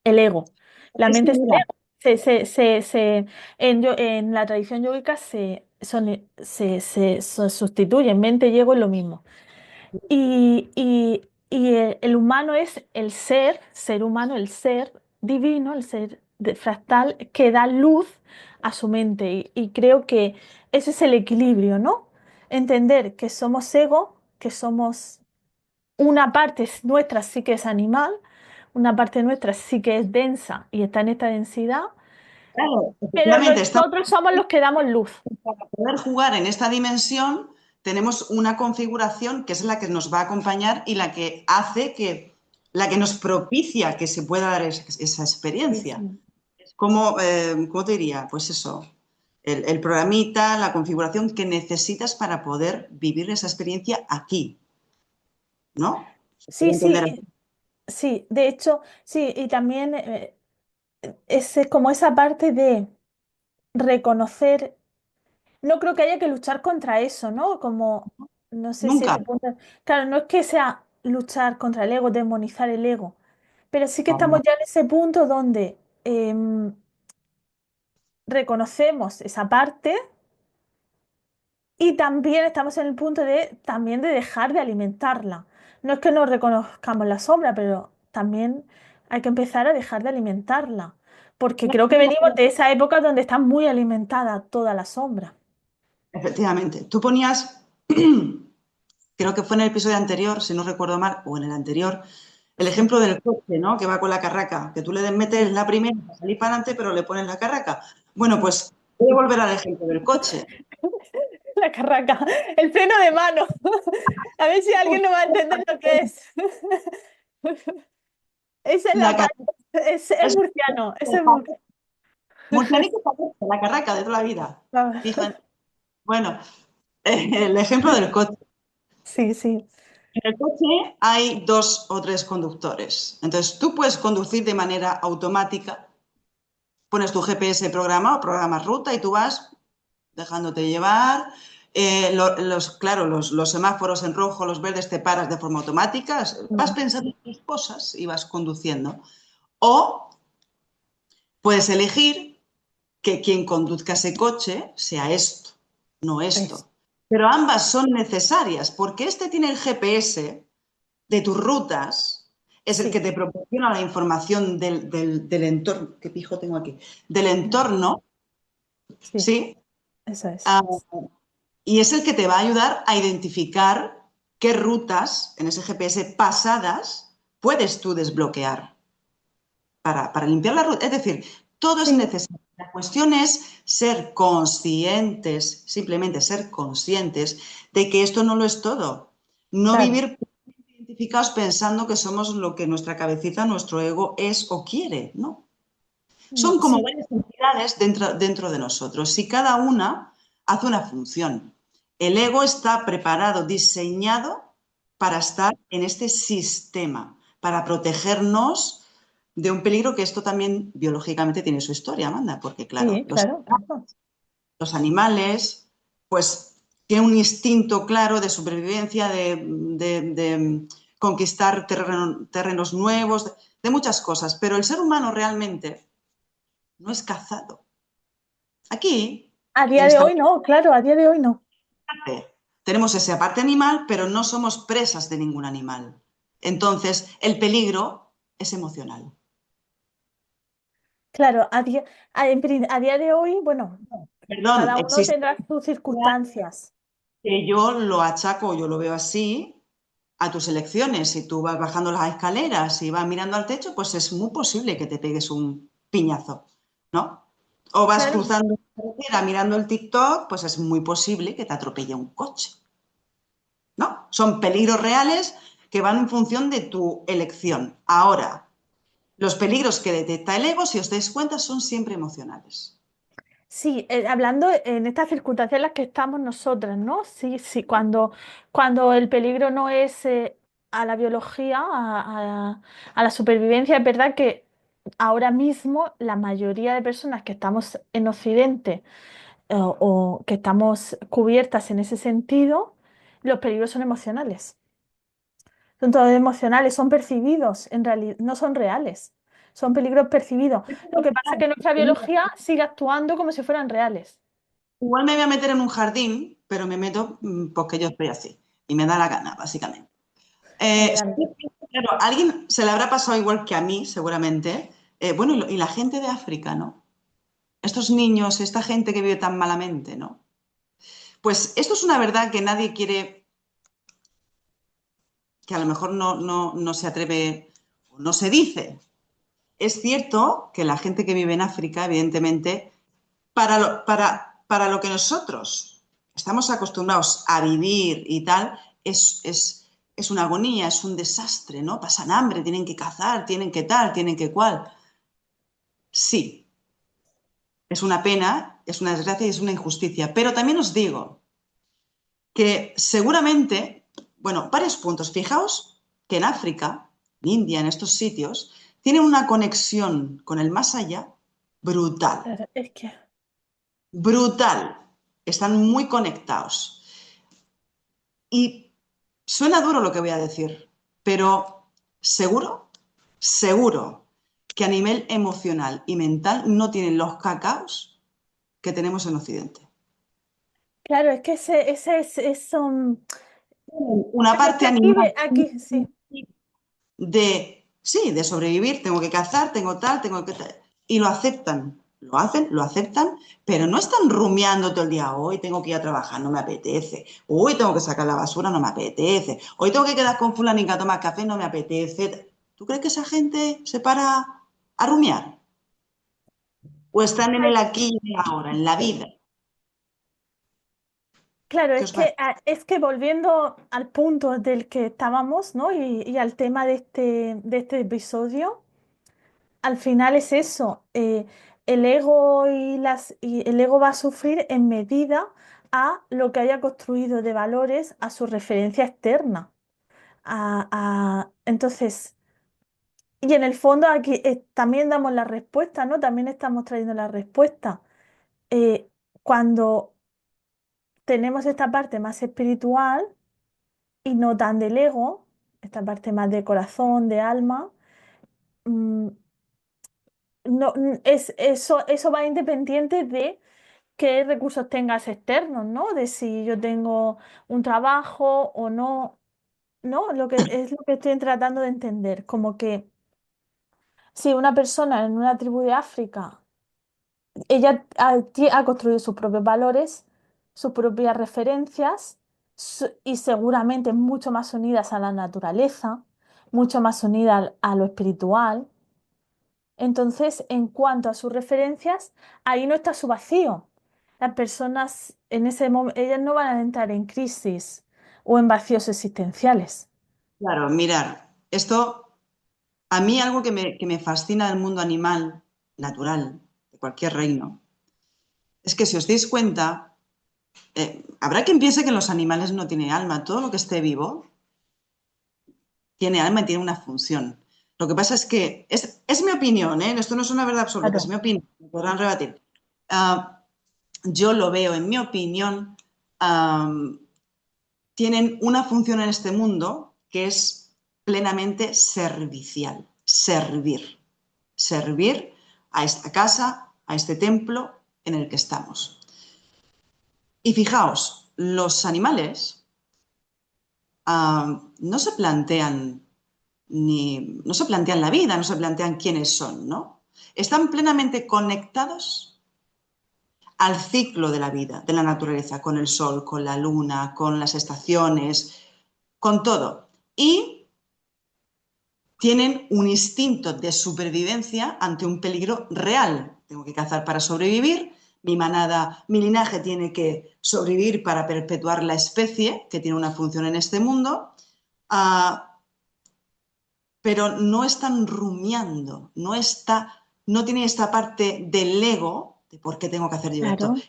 el ego. La es que mente es el mira, ego. En la tradición yógica se sustituyen, mente y ego es lo mismo. Y el humano es el ser humano, el ser divino, el ser fractal que da luz a su mente. Y creo que ese es el equilibrio, ¿no? Entender que somos ego, que somos una parte nuestra sí que es animal, una parte nuestra sí que es densa y está en esta densidad, claro, pero efectivamente, nosotros somos los que damos luz. para poder jugar en esta dimensión, tenemos una configuración que es la que nos va a acompañar y la que hace que, la que nos propicia que se pueda dar esa Sí, experiencia. sí. Como, ¿cómo te diría? Pues eso, el programita, la configuración que necesitas para poder vivir esa experiencia aquí, ¿no? ¿Se puede Sí, entender? sí, sí, de hecho, sí, y también es como esa parte de reconocer, no creo que haya que luchar contra eso, ¿no? Como, no sé si Nunca. este punto, claro, no es que sea luchar contra el ego, demonizar el ego, pero sí que No, estamos no. ya en ese punto donde reconocemos esa parte y también estamos en el punto también de dejar de alimentarla. No es que no reconozcamos la sombra, pero también hay que empezar a dejar de alimentarla, porque creo que venimos de esa época donde está muy alimentada toda la sombra. Efectivamente. Tú ponías, creo que fue en el episodio anterior, si no recuerdo mal, o en el anterior, el Sí, ejemplo del coche, ¿no? Que va con la carraca, que tú le metes sí. la primera para salir para adelante, pero le pones la carraca. Bueno, Sí. pues voy a volver al ejemplo del coche. La carraca, el freno de mano. A ver si alguien no va a entender lo que es. Esa es La la carraca es es murciano, ese es murciano. murcianico parece la carraca de toda la vida. Fíjate. Bueno, el ejemplo del coche. Sí, sí, En el coche hay dos o tres conductores. Entonces, tú puedes conducir de manera automática, pones tu GPS programado, programas ruta y tú vas dejándote llevar. Claro, los semáforos en rojo, los verdes te paras de forma automática, vas mm, pensando en tus cosas y vas conduciendo. O puedes elegir que quien conduzca ese coche sea esto, no es- esto. Pero ambas son necesarias porque este tiene el GPS de tus rutas, es el que sí, te proporciona la información del entorno, ¿qué pijo tengo aquí? Del entorno, sí, ¿sí? eso es. Ah, y es el que te va a ayudar a identificar qué rutas en ese GPS pasadas puedes tú desbloquear para limpiar la ruta. Es decir, todo es Sí, necesario. La cuestión es ser conscientes, simplemente ser conscientes de que esto no lo es todo. No claro. vivir identificados pensando que somos lo que nuestra cabecita, nuestro ego es o quiere, ¿no? No, Son como sí, varias entidades dentro de nosotros y cada una hace una función. El ego está preparado, diseñado para estar en este sistema, para protegernos de un peligro que esto también biológicamente tiene su historia, Amanda, porque claro, sí, claro, claro. los animales pues tienen un instinto claro de supervivencia, conquistar terrenos nuevos, de muchas cosas, pero el ser humano realmente no es cazado. Aquí, A en día de esta hoy no, claro, a día de hoy no. parte, tenemos esa parte animal, pero no somos presas de ningún animal. Entonces, el peligro es emocional. Claro, a día de hoy, bueno, Perdón, cada uno existe tendrá sus circunstancias. que yo lo achaco, yo lo veo así, a tus elecciones. Si tú vas bajando las escaleras y vas mirando al techo, pues es muy posible que te pegues un piñazo, ¿no? O vas Claro, cruzando la carretera mirando el TikTok, pues es muy posible que te atropelle un coche, ¿no? Son peligros reales que van en función de tu elección. Ahora, los peligros que detecta el ego, si os dais cuenta, son siempre emocionales. sí, hablando en estas circunstancias en las que estamos nosotras, ¿no? Sí, sí, cuando el peligro no es a la biología, a la supervivencia, es verdad que ahora mismo la mayoría de personas que estamos en Occidente o que estamos cubiertas en ese sentido, los peligros son emocionales. Son todos emocionales, son percibidos, en realidad no son reales. Son peligros percibidos. Lo que pasa es que nuestra biología sigue actuando como si fueran reales. Igual me voy a meter en un jardín, pero me meto porque yo estoy así y me da la gana, básicamente. Adelante. Claro, a alguien se le habrá pasado igual que a mí, seguramente. Bueno, y la gente de África, ¿no? Estos niños, esta gente que vive tan malamente, ¿no? Pues esto es una verdad que nadie quiere, que a lo mejor no se atreve, o no se dice. Es cierto que la gente que vive en África, evidentemente, para lo que nosotros estamos acostumbrados a vivir y tal, es una agonía, es un desastre, ¿no? Pasan hambre, tienen que cazar, tienen que tal, tienen que cual. Sí, es una pena, es una desgracia y es una injusticia. Pero también os digo que seguramente, bueno, varios puntos. Fijaos que en África, en India, en estos sitios, tienen una conexión con el más allá brutal, Claro, es que, brutal. Están muy conectados. Y suena duro lo que voy a decir, pero seguro, seguro que a nivel emocional y mental no tienen los cacaos que tenemos en Occidente. claro, es que ese es eso. Una Porque es parte que aquí, animal aquí, sí. sí, de sobrevivir, tengo que cazar, tengo tal, tengo que tal, y lo aceptan, lo hacen, lo aceptan, pero no están rumiando todo el día, hoy tengo que ir a trabajar, no me apetece, hoy tengo que sacar la basura, no me apetece, hoy tengo que quedar con fulanica a tomar café, no me apetece. ¿Tú crees que esa gente se para a rumiar? ¿O están en el aquí y en el ahora, en la vida? Claro, ¿Qué os va? es que volviendo al punto del que estábamos, ¿no? Y al tema de este episodio, al final es eso. El ego y el ego va a sufrir en medida a lo que haya construido de valores a su referencia externa. Entonces, y en el fondo aquí también damos la respuesta, ¿no? También estamos trayendo la respuesta. Eh, Cuando tenemos esta parte más espiritual y no tan del ego, esta parte más de corazón, de alma, mm, no, eso va independiente de qué recursos tengas externos, ¿no? De si yo tengo un trabajo o no, ¿no? Lo que es lo que estoy tratando de entender, como que si una persona en una tribu de África, ella ha construido sus propios valores, sus propias referencias y seguramente mucho más unidas a la naturaleza, mucho más unidas a lo espiritual. Entonces, en cuanto a sus referencias, ahí no está su vacío. Las personas en ese momento, ellas no van a entrar en crisis o en vacíos existenciales. Claro, mirar, esto, a mí algo que me fascina del mundo animal, natural, de cualquier reino, es que si os dais cuenta, habrá quien piense que los animales no tienen alma. Todo lo que esté vivo tiene alma y tiene una función. Lo que pasa es que es mi opinión, ¿eh? Esto no es una verdad absoluta, es Claro. mi opinión, me podrán rebatir. Ah, yo lo veo, en mi opinión, tienen una función en este mundo que es plenamente servicial, servir a esta casa, a este templo en el que estamos. Y fijaos, los animales no se plantean no se plantean la vida, no se plantean quiénes son, ¿no? Están plenamente conectados al ciclo de la vida, de la naturaleza, con el sol, con la luna, con las estaciones, con todo. Y tienen un instinto de supervivencia ante un peligro real. Tengo que cazar para sobrevivir, mi manada, mi linaje tiene que sobrevivir para perpetuar la especie, que tiene una función en este mundo, pero no están rumiando, no tienen esta parte del ego de por qué tengo que hacer yo esto, Claro,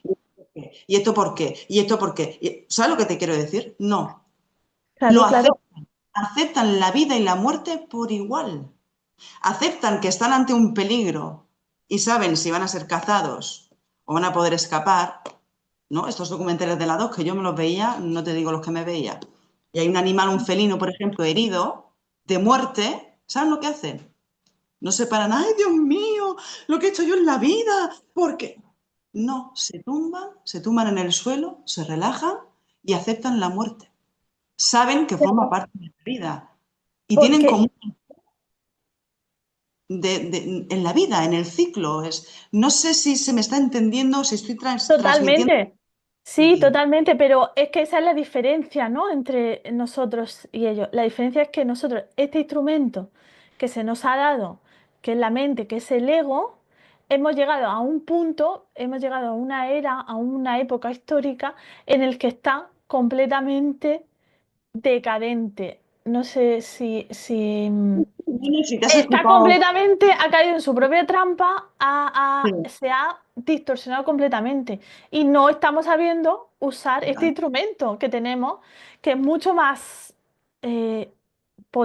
y esto por qué, y esto por qué. ¿Sabes lo que te quiero decir? No, lo claro, claro. aceptan la vida y la muerte por igual. Aceptan que están ante un peligro y saben si van a ser cazados o van a poder escapar, ¿no? Estos documentales de la DOC que yo me los veía, no te digo los que me veía. Y hay un animal, un felino, por ejemplo, herido, de muerte, ¿saben lo que hacen? No se paran, ay, Dios mío, lo que he hecho yo en la vida, porque no, se tumban en el suelo, se relajan y aceptan la muerte. Saben que forma parte de la vida y tienen Porque como en la vida, en el ciclo. No sé si se me está entendiendo, si estoy transmitiendo totalmente, sí, sentido. totalmente, pero es que esa es la diferencia, ¿no? Entre nosotros y ellos. La diferencia es que nosotros, este instrumento que se nos ha dado, que es la mente, que es el ego, hemos llegado a un punto, hemos llegado a una era, a una época histórica en el que está completamente decadente. No sé si Bueno, si te has está ocupado, completamente, ha caído en su propia trampa, sí, se ha distorsionado completamente y no estamos sabiendo usar este instrumento que tenemos, que es mucho más eh,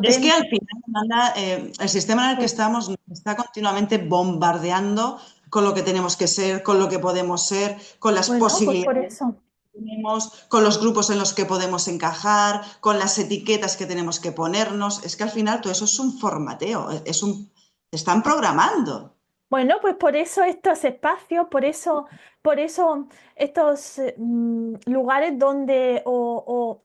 es que potente. al final, Amanda, el sistema en el que estamos nos está continuamente bombardeando con lo que tenemos que ser, con lo que podemos ser, con las Bueno, pues por posibilidades eso. que tenemos, con los grupos en los que podemos encajar, con las etiquetas que tenemos que ponernos. Es que al final todo eso es un formateo, te están programando. Bueno, pues por eso estos espacios, por eso estos lugares donde, o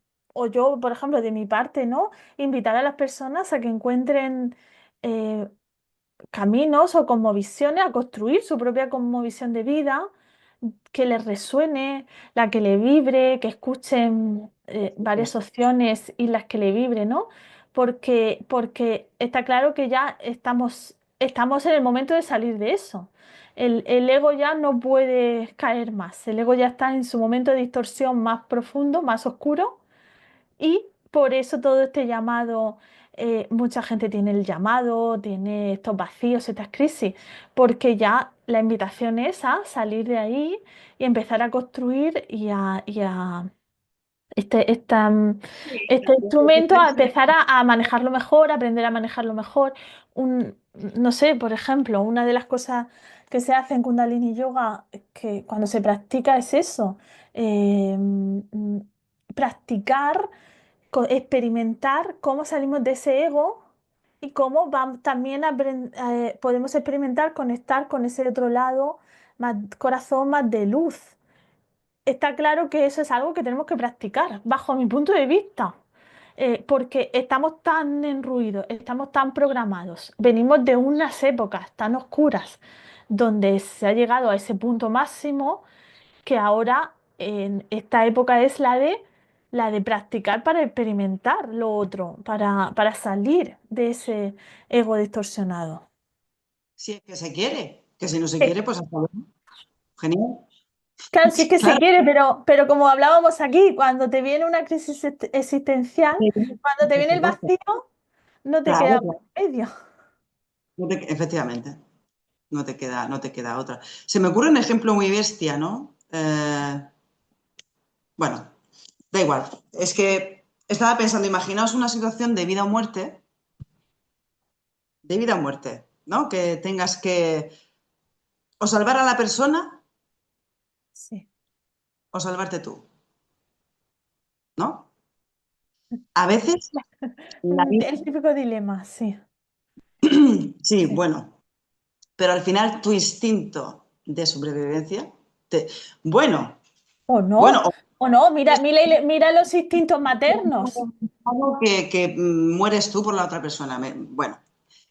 yo, por ejemplo, de mi parte, ¿no? Invitar a las personas a que encuentren eh, caminos o cosmovisiones, a construir su propia cosmovisión de vida, que les resuene, la que le vibre, que escuchen varias opciones y las que le vibre, ¿no? Porque está claro que ya estamos en el momento de salir de eso. El ego ya no puede caer más. El ego ya está en su momento de distorsión más profundo, más oscuro y por eso todo este llamado, mucha gente tiene el llamado, tiene estos vacíos, estas crisis, porque ya la invitación es a salir de ahí y empezar a construir este, este instrumento, a empezar a manejarlo mejor, a aprender a manejarlo mejor. No sé, por ejemplo, una de las cosas que se hace en Kundalini Yoga, que cuando se practica es eso, practicar experimentar cómo salimos de ese ego y cómo también podemos experimentar conectar con ese otro lado, más corazón, más de luz. Está claro que eso es algo que tenemos que practicar, bajo mi punto de vista, porque estamos tan enruidos, estamos tan programados, venimos de unas épocas tan oscuras donde se ha llegado a ese punto máximo que ahora en esta época es la de practicar para experimentar lo otro, para salir de ese ego distorsionado. Si es que se quiere, que si no se Eh, quiere, pues hasta luego. Genial. Claro, sí que se Claro, quiere, pero como hablábamos aquí, cuando te viene una crisis existencial, cuando te por viene el supuesto. vacío, no te Claro, queda claro. medio. Efectivamente, no te queda otra. Se me ocurre un ejemplo muy bestia, ¿no? Bueno, da igual. Es que estaba pensando, imaginaos una situación de vida o muerte, ¿no? Que tengas que o salvar a la persona Sí, o salvarte tú, ¿no? A veces la vida, El típico dilema, sí, sí, sí. bueno, pero al final tu instinto de sobrevivencia, te- bueno, O bueno, no, o no, mira, mira, mira los instintos maternos. algo que mueres tú por la otra persona. Bueno,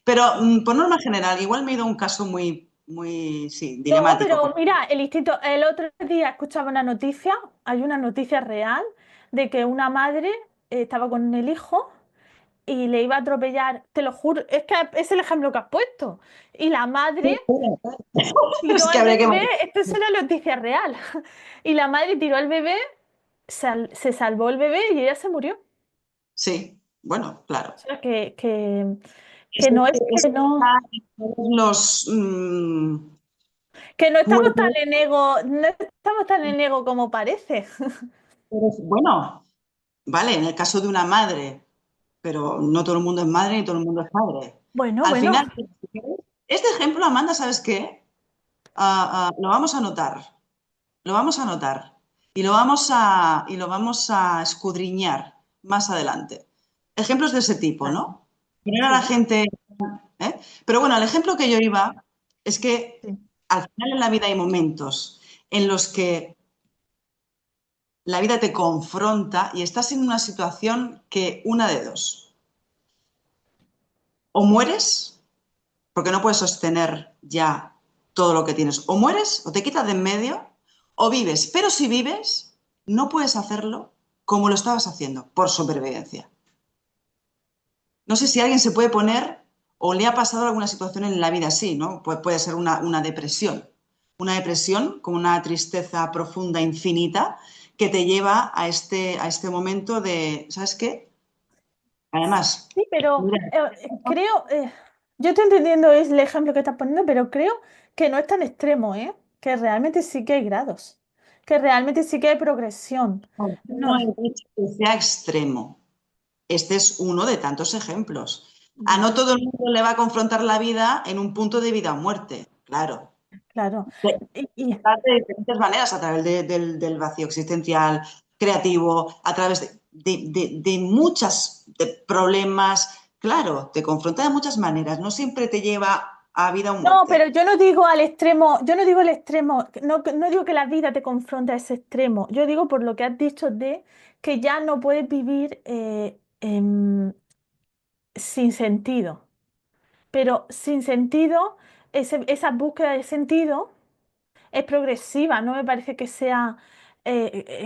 pero por norma general, igual me he ido a un caso muy, muy, sí, No, dilemático. pero mira, el instinto, el otro día escuchaba una noticia, hay una noticia real de que una madre estaba con el hijo y le iba a atropellar, te lo juro, es que es el ejemplo que has puesto. Y la madre tiró Es que al habría que bebé, matar. esto es una noticia real, y la madre tiró al bebé, se salvó el bebé y ella se murió. Sí, bueno, claro. O sea que Eso, no es eso está en todos los que no estamos tan juegos. en ego, no estamos tan en ego como parece. Bueno, vale, en el caso de una madre, pero no todo el mundo es madre ni todo el mundo es padre. Bueno, Al bueno, final, este ejemplo, Amanda, ¿sabes qué? Lo vamos a anotar, lo vamos a anotar y lo vamos a escudriñar más adelante. Ejemplos de ese tipo, vale, ¿no? Poner a la sí, gente, ¿eh? Pero bueno, el ejemplo que yo iba es que sí. al final en la vida hay momentos en los que la vida te confronta y estás en una situación que una de dos. O mueres, porque no puedes sostener ya todo lo que tienes. O mueres, o te quitas de en medio, o vives. Pero si vives, no puedes hacerlo como lo estabas haciendo, por supervivencia. No sé si alguien se puede poner o le ha pasado alguna situación en la vida así, ¿no? Puede ser una depresión. Una depresión con una tristeza profunda, infinita, que te lleva a este momento de, ¿sabes qué? Además, Sí, pero mira, creo, yo estoy entendiendo es el ejemplo que estás poniendo, pero creo que no es tan extremo, ¿eh? Que realmente sí que hay grados, que realmente sí que hay progresión. no No, he dicho que sea extremo. Este es uno de tantos ejemplos. A ya, no todo el mundo le va a confrontar la vida en un punto de vida o muerte, claro. claro. De, Y de diferentes maneras, a través del vacío existencial, creativo, a través de muchos problemas. Claro, te confronta de muchas maneras, no siempre te lleva a vida o no, pero muerte. yo no digo al extremo, yo no digo el extremo, no, no digo que la vida te confronte a ese extremo, yo digo por lo que has dicho de que ya no puedes vivir sin sentido, pero sin sentido, esa búsqueda de sentido es progresiva, no me parece que sea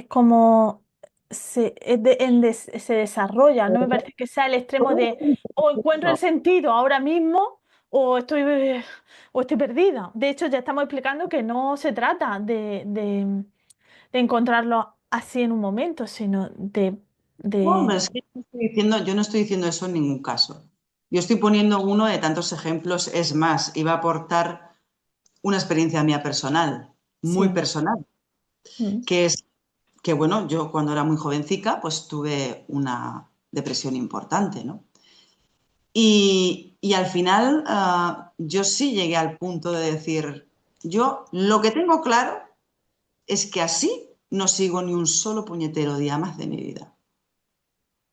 como se desarrolla, no me parece que sea el extremo de o encuentro el sentido ahora mismo o estoy perdida. De hecho, ya estamos explicando que no se trata de encontrarlo así en un momento, sino No, hombre, de... es que yo no estoy diciendo eso en ningún caso. Yo estoy poniendo uno de tantos ejemplos. Es más, iba a aportar una experiencia mía personal, muy Sí. personal, Mm. que es que, bueno, yo cuando era muy jovencica, pues tuve una depresión importante, ¿no? Y al final yo sí llegué al punto de decir, yo lo que tengo claro es que así no sigo ni un solo puñetero día más de mi vida.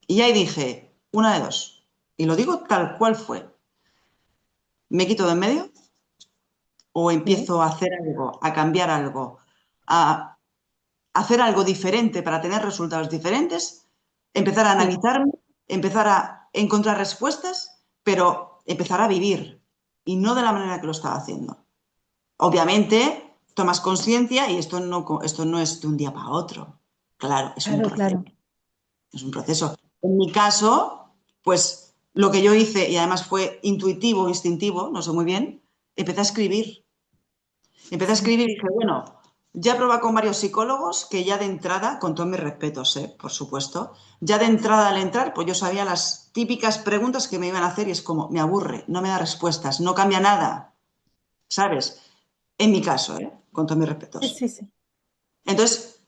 Y ahí dije, una de dos, y lo digo tal cual fue, me quito de en medio o Sí, empiezo a hacer algo, a cambiar algo, a hacer algo diferente para tener resultados diferentes, empezar a sí, analizarme, empezar a encontrar respuestas, pero empezar a vivir y no de la manera que lo estaba haciendo. Obviamente, tomas conciencia y esto no es de un día para otro. Claro, es un claro, proceso. claro. Es un proceso. En mi caso, pues lo que yo hice, y además fue intuitivo, instintivo, no sé muy bien, empecé a escribir. Empecé a Sí, escribir y dije, bueno, ya he probado con varios psicólogos que ya de entrada, con todos mis respetos, por supuesto, ya de entrada al entrar, pues yo sabía las típicas preguntas que me iban a hacer y es como, me aburre, no me da respuestas, no cambia nada, ¿sabes? En mi caso, con todos mis sí, respetos. sí, sí. Entonces,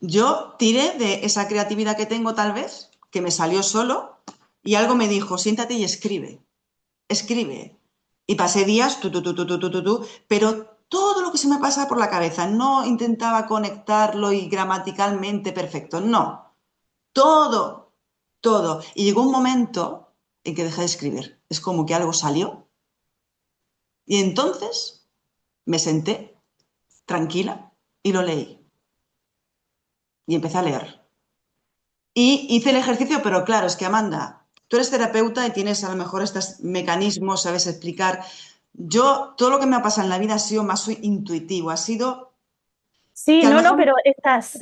yo tiré de esa creatividad que tengo tal vez, que me salió solo, y algo me dijo, siéntate y escribe, escribe. Y pasé días, pero todo lo que se me pasaba por la cabeza, no intentaba conectarlo y gramaticalmente perfecto, no. Todo, todo. Y llegó un momento en que dejé de escribir. Es como que algo salió. Y entonces me senté tranquila y lo leí. Y empecé a leer. Y hice el ejercicio, pero claro, es que Amanda, tú eres terapeuta y tienes a lo mejor estos mecanismos, sabes explicar. Yo, todo lo que me ha pasado en la vida ha sido más intuitivo, ha sido Sí, que a lo no, no, mejor pero esas,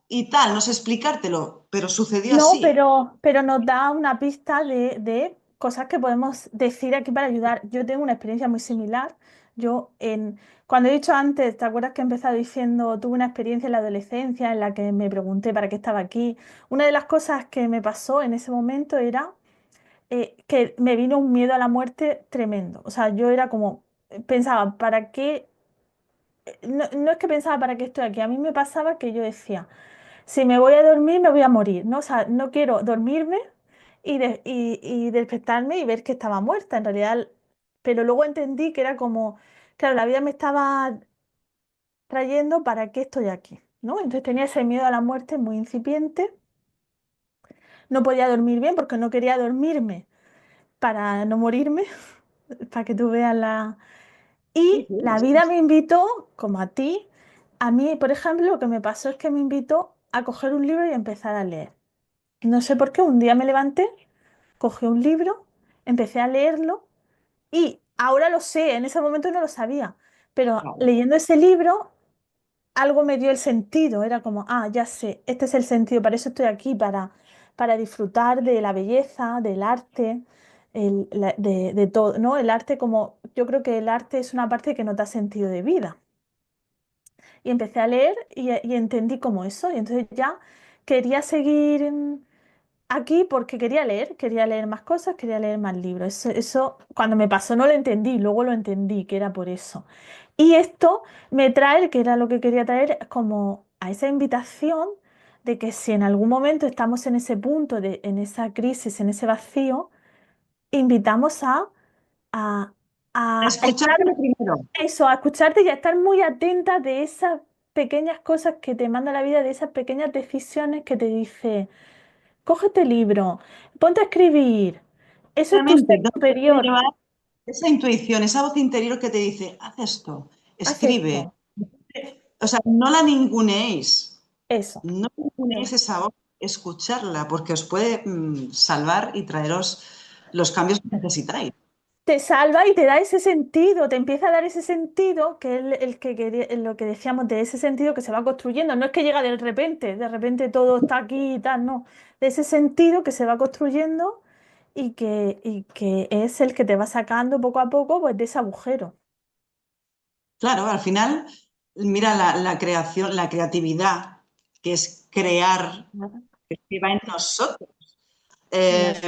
y tal, no sé explicártelo, pero sucedió no, así. pero nos da una pista de cosas que podemos decir aquí para ayudar. Yo tengo una experiencia muy similar. Yo, cuando he dicho antes, ¿te acuerdas que he empezado diciendo, tuve una experiencia en la adolescencia en la que me pregunté para qué estaba aquí? Una de las cosas que me pasó en ese momento era que me vino un miedo a la muerte tremendo. O sea, yo era como, pensaba, ¿para qué? No, no es que pensaba, ¿para qué estoy aquí? A mí me pasaba que yo decía, si me voy a dormir, me voy a morir, ¿no? O sea, no quiero dormirme y despertarme y ver que estaba muerta, en realidad. Pero luego entendí que era como, claro, la vida me estaba trayendo para qué estoy aquí, ¿no? Entonces tenía ese miedo a la muerte muy incipiente, no podía dormir bien porque no quería dormirme para no morirme, para que tú veas la... Sí, Y la sí. vida me invitó, como a ti, a mí, por ejemplo, lo que me pasó es que me invitó a coger un libro y empezar a leer. No sé por qué, un día me levanté, cogí un libro, empecé a leerlo y ahora lo sé, en ese momento no lo sabía, pero Claro. leyendo ese libro algo me dio el sentido, era como, ah, ya sé, este es el sentido, para eso estoy aquí, para disfrutar de la belleza, del arte, de todo, ¿no? El arte como, yo creo que el arte es una parte que no da sentido de vida. Y empecé a leer y entendí como eso, y entonces ya quería seguir aquí porque quería leer más cosas, quería leer más libros. Eso cuando me pasó no lo entendí, luego lo entendí que era por eso. Y esto me trae, que era lo que quería traer, como a esa invitación de que si en algún momento estamos en ese punto, en esa crisis, en ese vacío, invitamos a, a estar Escuchártelo primero. eso, a escucharte y a estar muy atenta de esas pequeñas cosas que te manda la vida, de esas pequeñas decisiones que te dice, cógete el libro, ponte a escribir. Eso es tu Realmente, ser ¿dónde te puede superior. llevar esa intuición, esa voz interior que te dice, haz esto, Haz escribe? esto. O sea, no la ninguneéis, Eso. no ninguneéis esa voz, escucharla, porque os puede salvar y traeros los cambios que necesitáis. Te salva y te da ese sentido, te empieza a dar ese sentido, que es el que lo que decíamos de ese sentido que se va construyendo. No es que llega de repente todo está aquí y tal, no. De ese sentido que se va construyendo y que es el que te va sacando poco a poco pues, de ese agujero. Claro, al final, mira la creación, la creatividad, que es crear, Claro. que va en nosotros. Claro.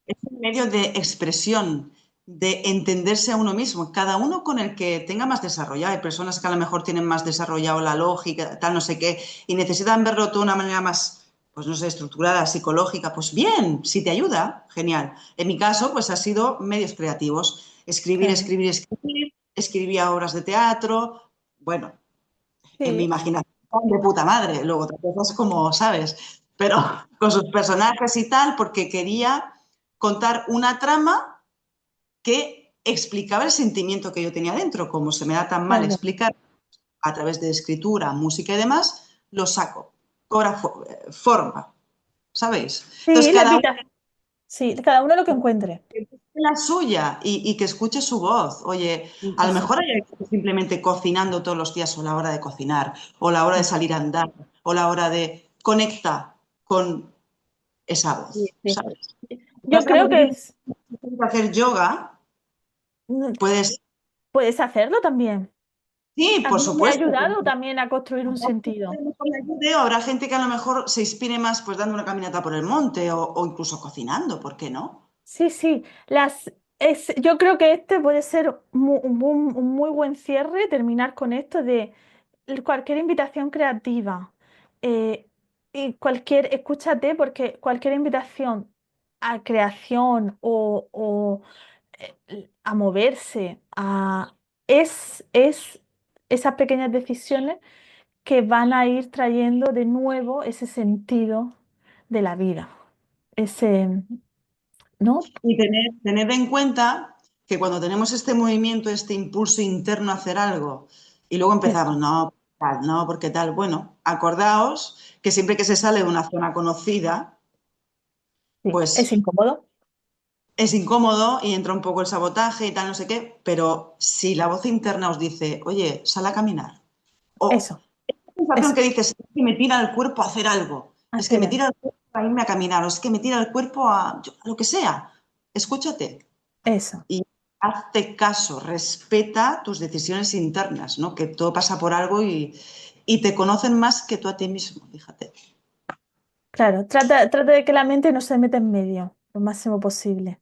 Es un medio de expresión, de entenderse a uno mismo, cada uno con el que tenga más desarrollado. Hay personas que a lo mejor tienen más desarrollado la lógica, tal, no sé qué, y necesitan verlo de una manera más, pues no sé, estructurada, psicológica. Pues bien, si te ayuda, genial. En mi caso, pues ha sido medios creativos. Escribir, Claro. escribir, escribir. Escribía obras de teatro. Bueno, en mi Sí, imaginación de puta madre. Luego otras cosas como, ¿sabes? Pero con sus personajes y tal, porque quería contar una trama que explicaba el sentimiento que yo tenía dentro. Como se me da tan mal claro. explicar a través de escritura, música y demás, lo saco. Cobra forma, ¿sabéis? Entonces, Sí, la invitación. Sí, cada uno lo que encuentre. que busque la suya y que escuche su voz. Oye, a lo Eso. mejor hay alguien simplemente cocinando todos los días o la hora de cocinar, o la hora de Sí, salir a andar, o la hora de conecta con esa sí, voz, sí. ¿sabes? No Yo creo estamos que diciendo que hacer yoga, mm, puedes, puedes hacerlo también. sí, A por mí me ha supuesto. ayudado también a construir un sentido. Habrá gente que a lo mejor se inspire más pues dando una caminata por el monte o incluso cocinando, ¿por qué no? Sí, sí. Yo creo que este puede ser un muy buen cierre, terminar con esto de cualquier invitación creativa. eh, y escúchate, porque cualquier invitación a creación a moverse, es esas pequeñas decisiones que van a ir trayendo de nuevo ese sentido de la vida. Ese, ¿no? Y tener en cuenta que cuando tenemos este movimiento, este impulso interno a hacer algo, y luego Eso, empezamos, no, tal, no, porque tal, bueno, acordaos que siempre que se sale de una zona conocida, sí, es pues incómodo. es incómodo y entra un poco el sabotaje y tal, no sé qué, pero si la voz interna os dice, oye, sal a caminar, o Eso, esa sensación eso, que dices, es que me tira el cuerpo a hacer algo, es que hacer me algo. tira el cuerpo a irme a caminar, o es que me tira el cuerpo a lo que sea, escúchate. Eso, Y hazte caso, respeta tus decisiones internas, ¿no? Que todo pasa por algo y te conocen más que tú a ti mismo, fíjate. claro, trata de que la mente no se meta en medio lo máximo posible.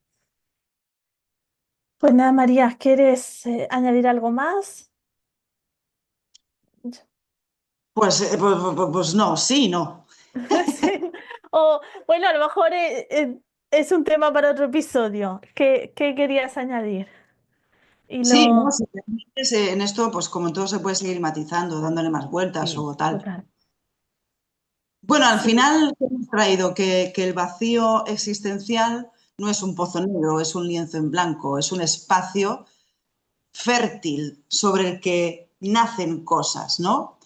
Pues nada, María, ¿quieres añadir algo más? Pues no, sí, no. Sí. O bueno, a lo mejor es un tema para otro episodio. ¿Qué querías añadir? Y Sí, no, lo... si te metes en esto, pues como todo se puede seguir matizando, dándole más vueltas Sí, o tal. total. Bueno, al Sí, final, ¿qué hemos traído? Que el vacío existencial no es un pozo negro, es un lienzo en blanco, es un espacio fértil sobre el que nacen cosas, ¿no?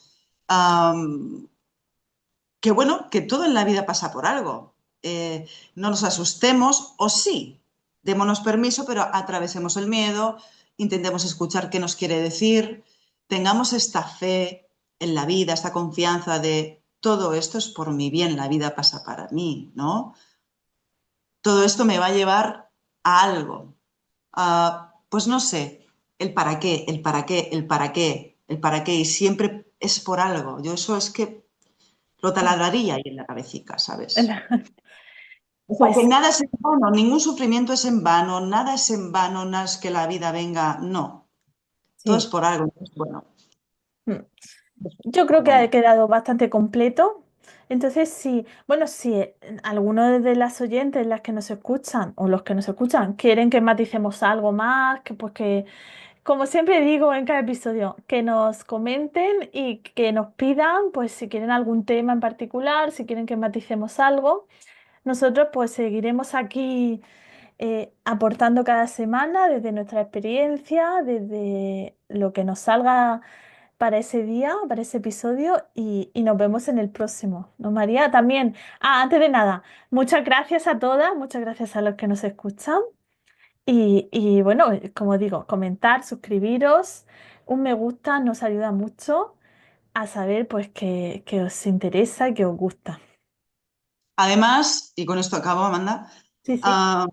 Am, que bueno, que todo en la vida pasa por algo. No nos asustemos, o sí, démonos permiso, pero atravesemos el miedo, intentemos escuchar qué nos quiere decir, tengamos esta fe en la vida, esta confianza de todo esto es por mi bien, la vida pasa para mí, ¿no? Todo esto me va a llevar a algo. Pues no sé, el para qué, el para qué, el para qué, el para qué, y siempre es por algo. Yo eso es que lo taladraría ahí en la cabecita, ¿sabes? O sea, que pues nada es en vano, ningún sufrimiento es en vano, nada es en vano, nada es que la vida venga, no, todo es sí. por algo. Entonces, bueno, Mm. Yo creo que ha vale. quedado bastante completo. Entonces, sí, bueno, si alguno de las oyentes, las que nos escuchan o los que nos escuchan, quieren que maticemos algo más, que pues que, como siempre digo en cada episodio, que nos comenten y que nos pidan, pues si quieren algún tema en particular, si quieren que maticemos algo, nosotros pues seguiremos aquí aportando cada semana desde nuestra experiencia, desde lo que nos salga para ese día, para ese episodio y nos vemos en el próximo, ¿no, María? También, antes de nada, muchas gracias a todas, muchas gracias a los que nos escuchan y bueno, como digo, comentar, suscribiros, un me gusta nos ayuda mucho a saber pues que os interesa, que os gusta. Además, y con esto acabo, Amanda, Sí, sí, ah,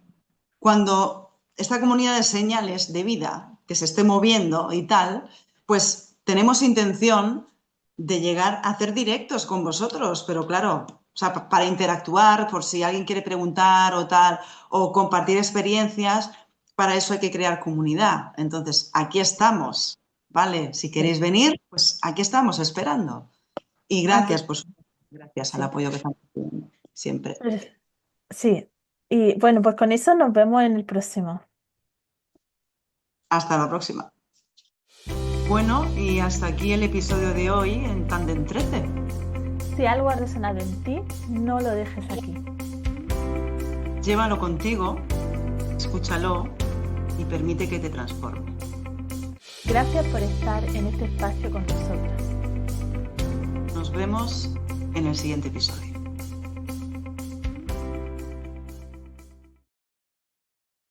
cuando esta comunidad de señales de vida que se esté moviendo y tal, pues tenemos intención de llegar a hacer directos con vosotros, pero claro, o sea, para interactuar, por si alguien quiere preguntar o tal, o compartir experiencias, para eso hay que crear comunidad. Entonces, aquí estamos, ¿vale? Si sí, queréis venir, pues aquí estamos esperando. Y aquí, gracias, pues, gracias al sí. apoyo que estamos teniendo siempre. Pues, sí, y bueno, pues con eso nos vemos en el próximo. Hasta la próxima. Bueno, y hasta aquí el episodio de hoy en Tandem 13. Si algo ha resonado en ti, no lo dejes aquí. Llévalo contigo, escúchalo y permite que te transforme. Gracias por estar en este espacio con nosotros. Nos vemos en el siguiente episodio.